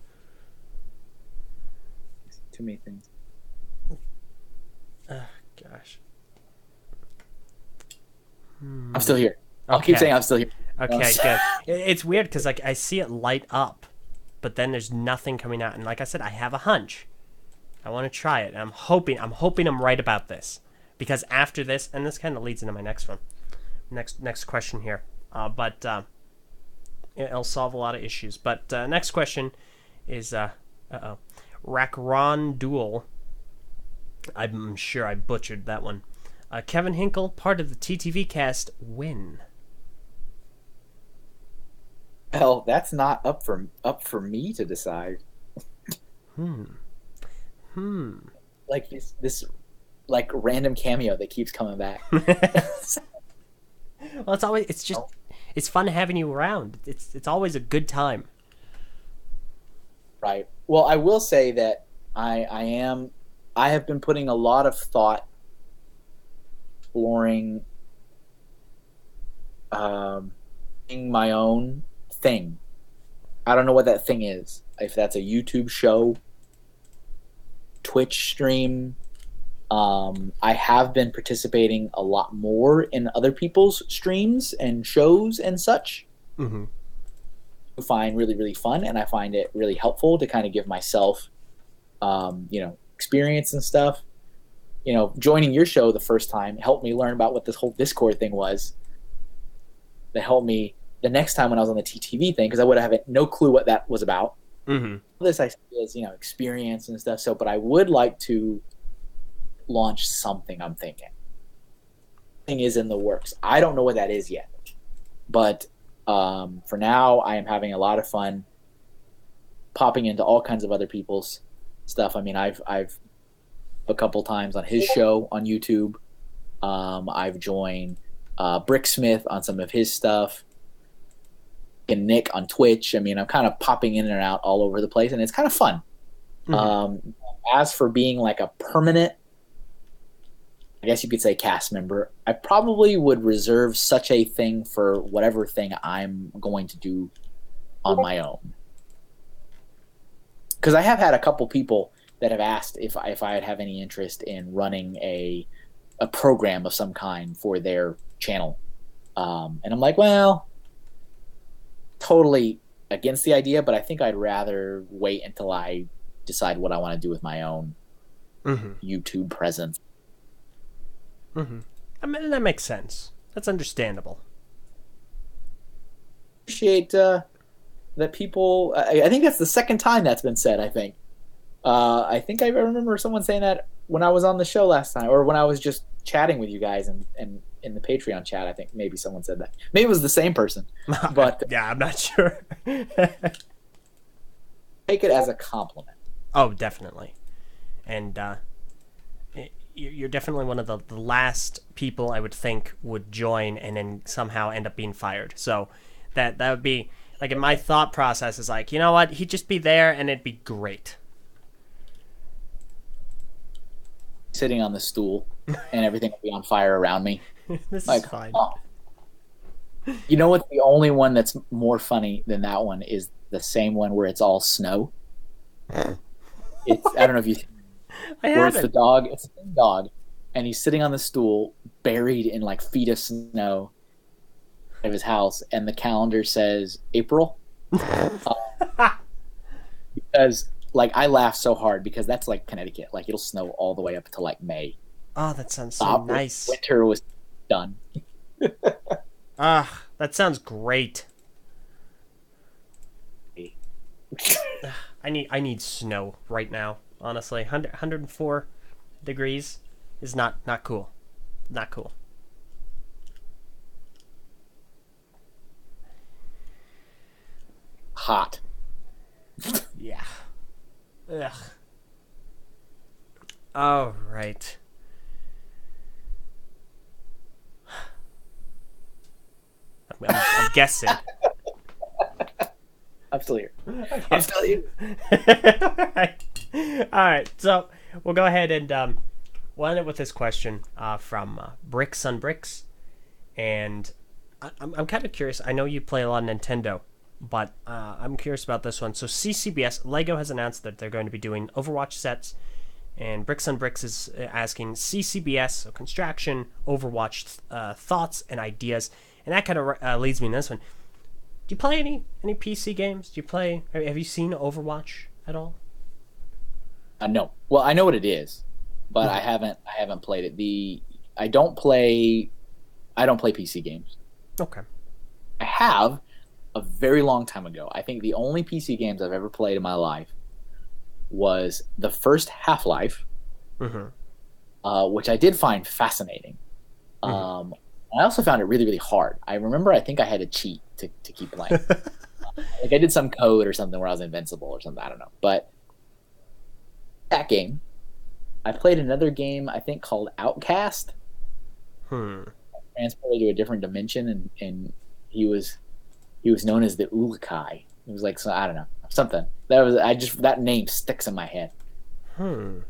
Too many things. Gosh. I'm still here. I'll keep saying I'm still here. Okay, good. It's weird because like I see it light up, but then there's nothing coming out. And like I said, I have a hunch. I want to try it. And I'm hoping I'm right about this, because after this, and this kind of leads into my next one, next question here. But it'll solve a lot of issues. But next question is Rakron Duel. I'm sure I butchered that one. Kevin Hinkle, part of the TTV cast, when? Well, that's not up for me to decide. Like this like random cameo that keeps coming back. Well, it's fun having you around. It's always a good time. Right. Well, I will say that I have been putting a lot of thought exploring in my own thing. I don't know what that thing is. If that's a YouTube show, Twitch stream. I have been participating a lot more in other people's streams and shows and such. Mm-hmm. I find really, really fun, and I find it really helpful to kind of give myself, experience and stuff. Joining your show the first time helped me learn about what this whole Discord thing was. That helped me the next time when I was on the TTV thing, because I would have no clue what that was about. Mm-hmm. This I see as experience and stuff. So, but I would like to launch something. I'm thinking thing is in the works. I don't know what that is yet, but for now, I am having a lot of fun popping into all kinds of other people's stuff. I mean, I've a couple times on his show on YouTube. I've joined Bricksmith on some of his stuff, and Nick on Twitch. I mean, I'm kind of popping in and out all over the place, and it's kind of fun. Mm-hmm. As for being like a permanent, I guess you could say, cast member, I probably would reserve such a thing for whatever thing I'm going to do on my own. Because I have had a couple people that have asked if I'd have any interest in running a program of some kind for their channel. And I'm like, well, totally against the idea, but I think I'd rather wait until I decide what I want to do with my own YouTube presence. Mm-hmm. I mean, that makes sense. That's understandable. Appreciate that people. I think that's the second time that's been said. I think I remember someone saying that when I was on the show last time, or when I was just chatting with you guys and in the Patreon chat. I think maybe someone said that. Maybe it was the same person, but yeah, I'm not sure. Take it as a compliment. Oh, definitely. And you're definitely one of the last people I would think would join and then somehow end up being fired. So that would be like, in my thought process is like, you know what? He'd just be there and it'd be great. Sitting on the stool and everything will be on fire around me. This is fine. Oh. You know what's the only one that's more funny than that one is the same one where it's all snow. I don't know if you. It's the dog. It's the same dog, and he's sitting on the stool, buried in like feet of snow of his house, and the calendar says April. Because like I laugh so hard because that's like Connecticut. Like it'll snow all the way up to like May. Oh, that sounds so nice. Winter was done. That sounds great. I need snow right now. Honestly, 104 degrees is not cool. Not cool. Hot. Yeah. Ugh. All right. I'm guessing. I'm still here. I'm still here. All right. So we'll go ahead and we'll end it with this question from Bricks on Bricks, and I'm kind of curious. I know you play a lot of Nintendo, but I'm curious about this one. So CCBS, Lego has announced that they're going to be doing Overwatch sets, and Bricks on Bricks is asking CCBS, so Construction, Overwatch thoughts and ideas, and that kind of leads me to this one. Do you play any PC games? Do you play? Have you seen Overwatch at all? No. Well, I know what it is, but I haven't played it. I don't play PC games. Okay. I have a very long time ago. I think the only PC games I've ever played in my life was the first Half-Life, which I did find fascinating. I also found it really, really hard. I remember I think I had to cheat to keep playing. Like I did some code or something where I was invincible or something. I don't know. But that game, I played another game I think called Outcast. Transported to a different dimension, and he was known as the Ulukai. It was like, so I don't know, something that name sticks in my head. And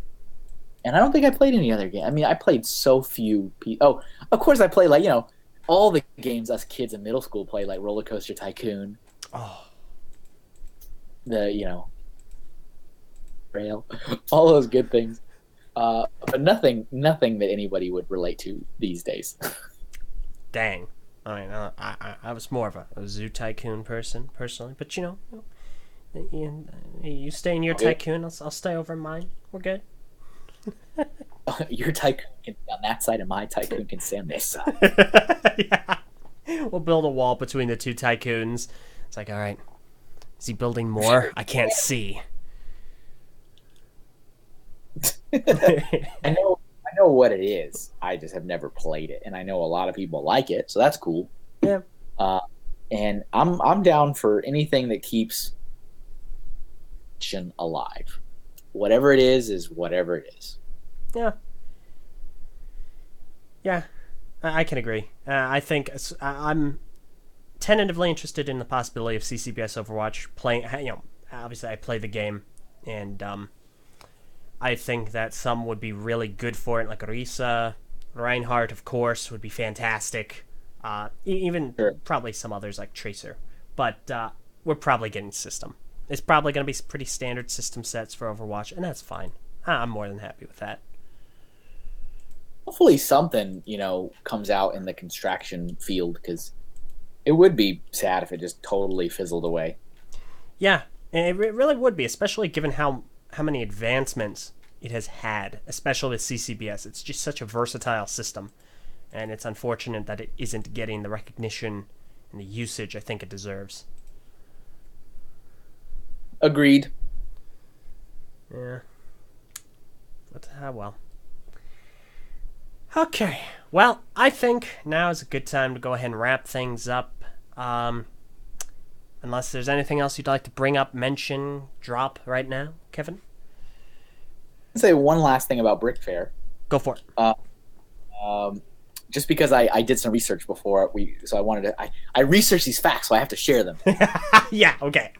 I don't think I played any other game. I mean, I played so few. Oh, of course I played all the games us kids in middle school played, like Roller Coaster Tycoon. Oh, Rail, all those good things. But nothing that anybody would relate to these days. Dang. I mean, I was more of a Zoo Tycoon person, personally. But, you stay in your Tycoon, I'll stay over in mine. We're good. Your Tycoon can be on that side, and my Tycoon can stay on this side. Yeah. We'll build a wall between the two Tycoons. It's like, all right, is he building more? I can't see. I know what it is. I just have never played it, and I know a lot of people like it, so that's cool. Yeah. And I'm down for anything that keeps alive. Whatever it is whatever it is. Yeah. Yeah, I can agree. I think I'm tentatively interested in the possibility of CCBS Overwatch playing. Obviously I play the game, and I think that some would be really good for it, like Risa, Reinhardt, of course, would be fantastic. Even probably some others like Tracer. But we're probably getting system. It's probably going to be pretty standard system sets for Overwatch, and that's fine. I'm more than happy with that. Hopefully something, comes out in the construction field, because it would be sad if it just totally fizzled away. Yeah, and it really would be, especially given how many advancements it has had, especially with CCBS. It's just such a versatile system, and it's unfortunate that it isn't getting the recognition and the usage I think it deserves. Agreed. Yeah. But, well. Okay. Well, I think now is a good time to go ahead and wrap things up. Unless there's anything else you'd like to bring up, mention, drop right now, Kevin? I'll say one last thing about Brickfair. Go for it. Just because I did some research before so I wanted to. I researched these facts, so I have to share them. Yeah. Okay.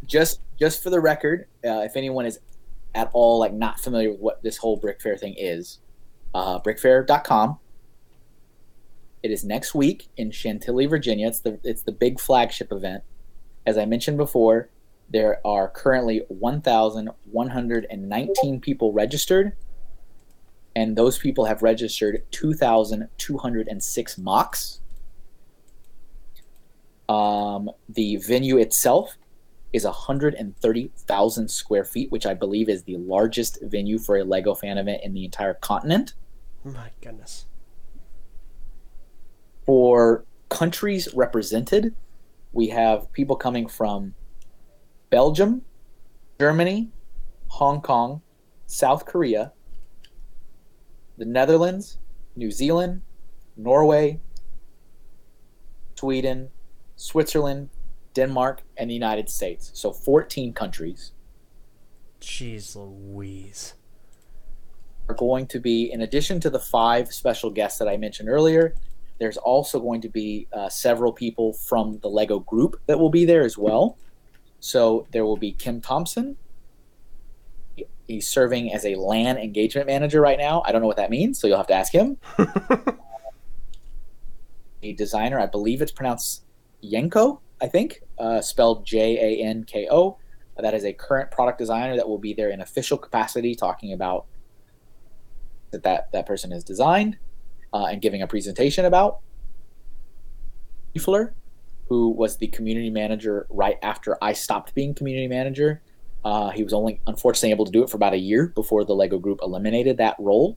Just for the record, if anyone is at all not familiar with what this whole Brickfair thing is, brickfair.com. It is next week in Chantilly, Virginia. It's the big flagship event. As I mentioned before, there are currently 1,119 people registered, and those people have registered 2,206 mocks. The venue itself is 130,000 square feet, which I believe is the largest venue for a LEGO fan event in the entire continent. My goodness. For countries represented, we have people coming from Belgium, Germany, Hong Kong, South Korea, the Netherlands, New Zealand, Norway, Sweden, Switzerland, Denmark, and the United States. So 14 countries. Jeez Louise. Are going to be, in addition to the 5 special guests that I mentioned earlier, there's also going to be several people from the Lego group that will be there as well. So there will be Kim Thompson. He's serving as a LAN engagement manager right now. I don't know what that means, so you'll have to ask him. A designer, I believe it's pronounced Yenko, I think, spelled Janko. That is a current product designer that will be there in official capacity talking about that person has designed and giving a presentation about. Hinkle, who was the community manager right after I stopped being community manager. He was only unfortunately able to do it for about a year before the Lego group eliminated that role.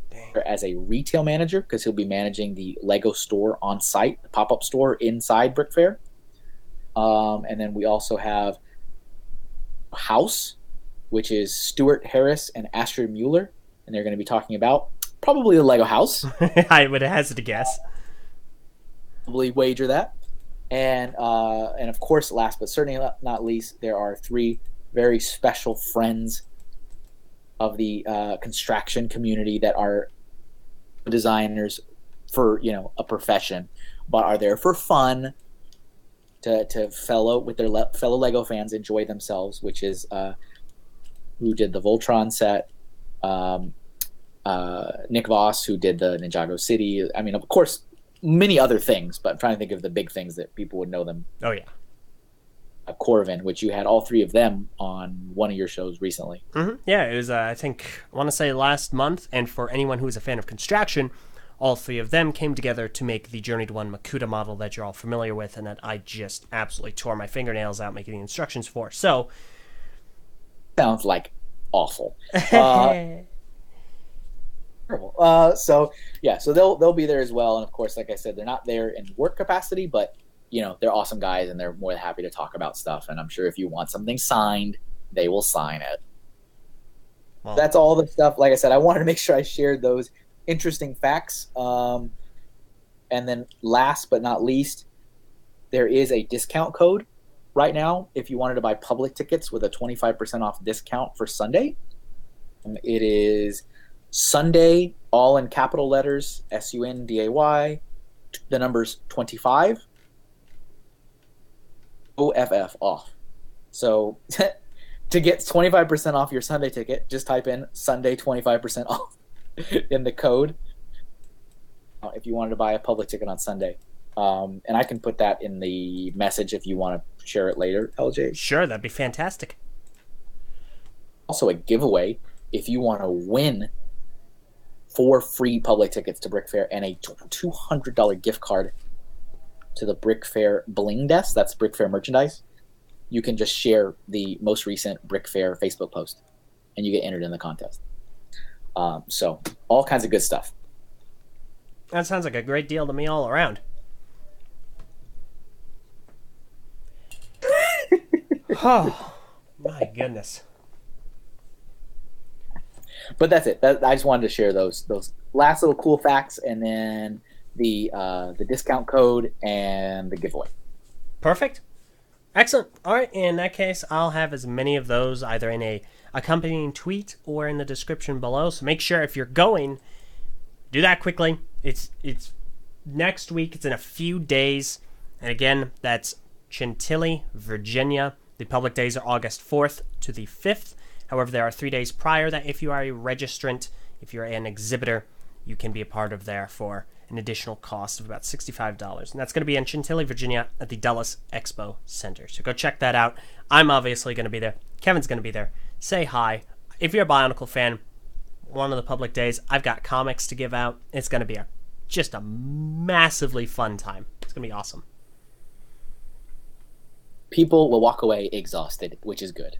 Dang. As a retail manager, because he'll be managing the Lego store on site, the pop-up store inside Brickfair. And then we also have House, which is Stuart Harris and Astrid Mueller, and they're going to be talking about probably the Lego house. I would hazard to guess. Probably wager that. And of course, last but certainly not least, there are 3 very special friends of the construction community that are designers for a profession, but are there for fun to with their fellow Lego fans enjoy themselves. Which is who did the Voltron set, Nick Voss, who did the Ninjago City. I mean, of course, many other things, but I'm trying to think of the big things that people would know them. Oh, yeah. Corvin, which you had all 3 of them on one of your shows recently. Mm-hmm. Yeah, it was, I want to say last month, and for anyone who is a fan of construction, all 3 of them came together to make the Journey to One Makuta model that you're all familiar with, and that I just absolutely tore my fingernails out making the instructions for. So, sounds like awful. So they'll be there as well, and of course, like I said, they're not there in work capacity, but they're awesome guys, and they're more than happy to talk about stuff. And I'm sure if you want something signed, they will sign it. Well, that's all the stuff. Like I said, I wanted to make sure I shared those interesting facts. And then last but not least, there is a discount code right now if you wanted to buy public tickets with a 25% off discount for Sunday. It is Sunday, all in capital letters, SUNDAY, the numbers 25, OFF off. So to get 25% off your Sunday ticket, just type in Sunday 25% off in the code if you wanted to buy a public ticket on Sunday. And I can put that in the message if you want to share it later, LJ. Sure, that'd be fantastic. Also a giveaway if you want to win 4 free public tickets to Brickfair and a $200 gift card to the Brickfair Bling Desk. That's Brickfair merchandise. You can just share the most recent Brickfair Facebook post, and you get entered in the contest. So all kinds of good stuff. That sounds like a great deal to me all around. Oh, my goodness. But that's it. I just wanted to share those last little cool facts, and then the discount code and the giveaway. Perfect. Excellent. All right. In that case, I'll have as many of those either in a accompanying tweet or in the description below. So make sure if you're going, do that quickly. It's next week. It's in a few days. And again, that's Chantilly, Virginia. The public days are August 4th to the 5th. However, there are 3 days prior that if you are a registrant, if you're an exhibitor, you can be a part of there for an additional cost of about $65. And that's going to be in Chantilly, Virginia at the Dulles Expo Center. So go check that out. I'm obviously going to be there. Kevin's going to be there. Say hi. If you're a Bionicle fan, one of the public days, I've got comics to give out. It's going to be just a massively fun time. It's going to be awesome. People will walk away exhausted, which is good.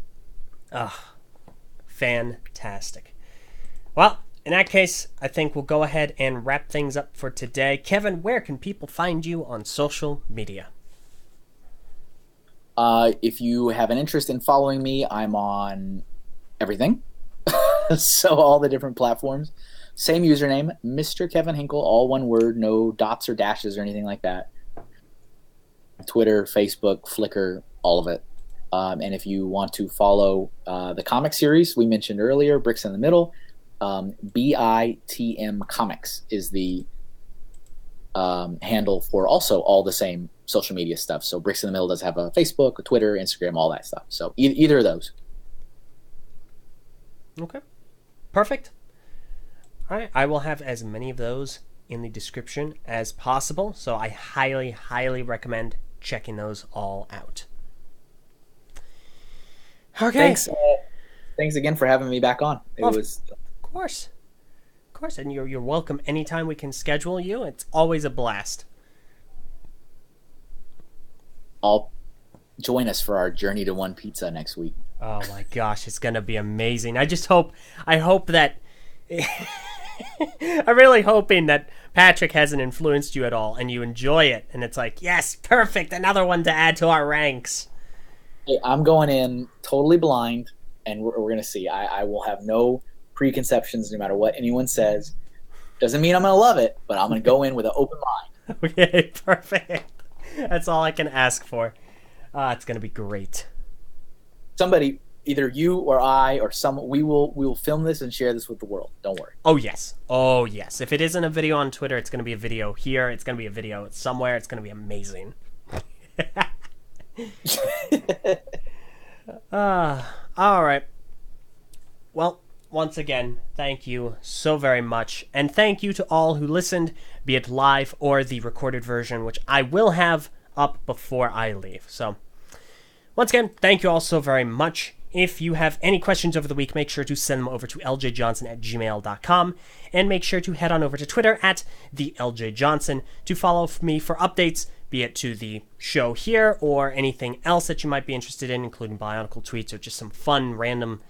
Ugh. Fantastic. Well, in that case, I think we'll go ahead and wrap things up for today. Kevin, where can people find you on social media? If you have an interest in following me, I'm on everything. So all the different platforms, same username, Mr. Kevin Hinkle, all one word, no dots or dashes or anything like that. Twitter, Facebook, Flickr, all of it. And if you want to follow the comic series we mentioned earlier, Bricks in the Middle, BITM Comics is the handle for also all the same social media stuff. So Bricks in the Middle does have a Facebook, a Twitter, Instagram, all that stuff. So either of those. Okay. Perfect. All right. I will have as many of those in the description as possible. So I highly, highly recommend checking those all out. Okay. Thanks again for having me back on. Of course. And you're welcome anytime we can schedule you. It's always a blast. I'll join us for our Journey to One Pizza next week. Oh my gosh, it's gonna be amazing. I hope that I'm really hoping that Patrick hasn't influenced you at all and you enjoy it and it's like, yes, perfect, another one to add to our ranks. Hey, I'm going in totally blind and we're gonna see. I will have no preconceptions no matter what anyone says. Doesn't mean I'm gonna love it, but I'm gonna go in with an open mind. Okay, perfect. That's all I can ask for. It's gonna be great. Somebody, either you or I or we will film this and share this with the world. Don't worry. Oh yes. If it isn't a video on Twitter, it's gonna be a video here. It's gonna be a video somewhere. It's gonna be amazing. All right. Well, once again, thank you so very much. And thank you to all who listened, be it live or the recorded version, which I will have up before I leave. So, once again, thank you all so very much. If you have any questions over the week, make sure to send them over to eljjohnson@gmail.com. And make sure to head on over to Twitter @TheLJJohnson to follow me for updates, be it to the show here or anything else that you might be interested in, including Bionicle tweets or just some fun, random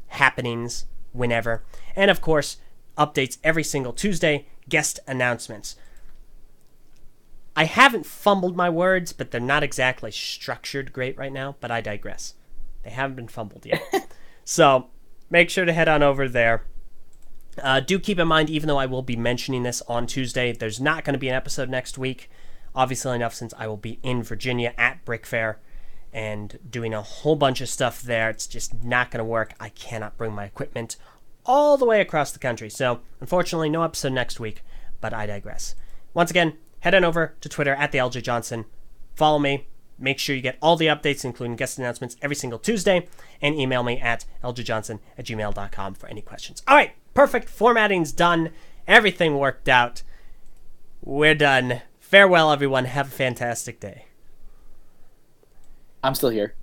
happenings whenever. And of course, updates every single Tuesday, guest announcements. I haven't fumbled my words, but they're not exactly structured great right now, but I digress. They haven't been fumbled yet. So make sure to head on over there. Do keep in mind, even though I will be mentioning this on Tuesday, there's not going to be an episode next week. Obviously enough, since I will be in Virginia at Brickfair and doing a whole bunch of stuff there. It's just not going to work. I cannot bring my equipment all the way across the country. So, unfortunately, no episode next week, but I digress. Once again, head on over to Twitter @TheLJJohnson. Follow me. Make sure you get all the updates, including guest announcements, every single Tuesday. And email me at eljjohnson@gmail.com for any questions. All right, perfect. Formatting's done. Everything worked out. We're done. Farewell, everyone. Have a fantastic day. I'm still here.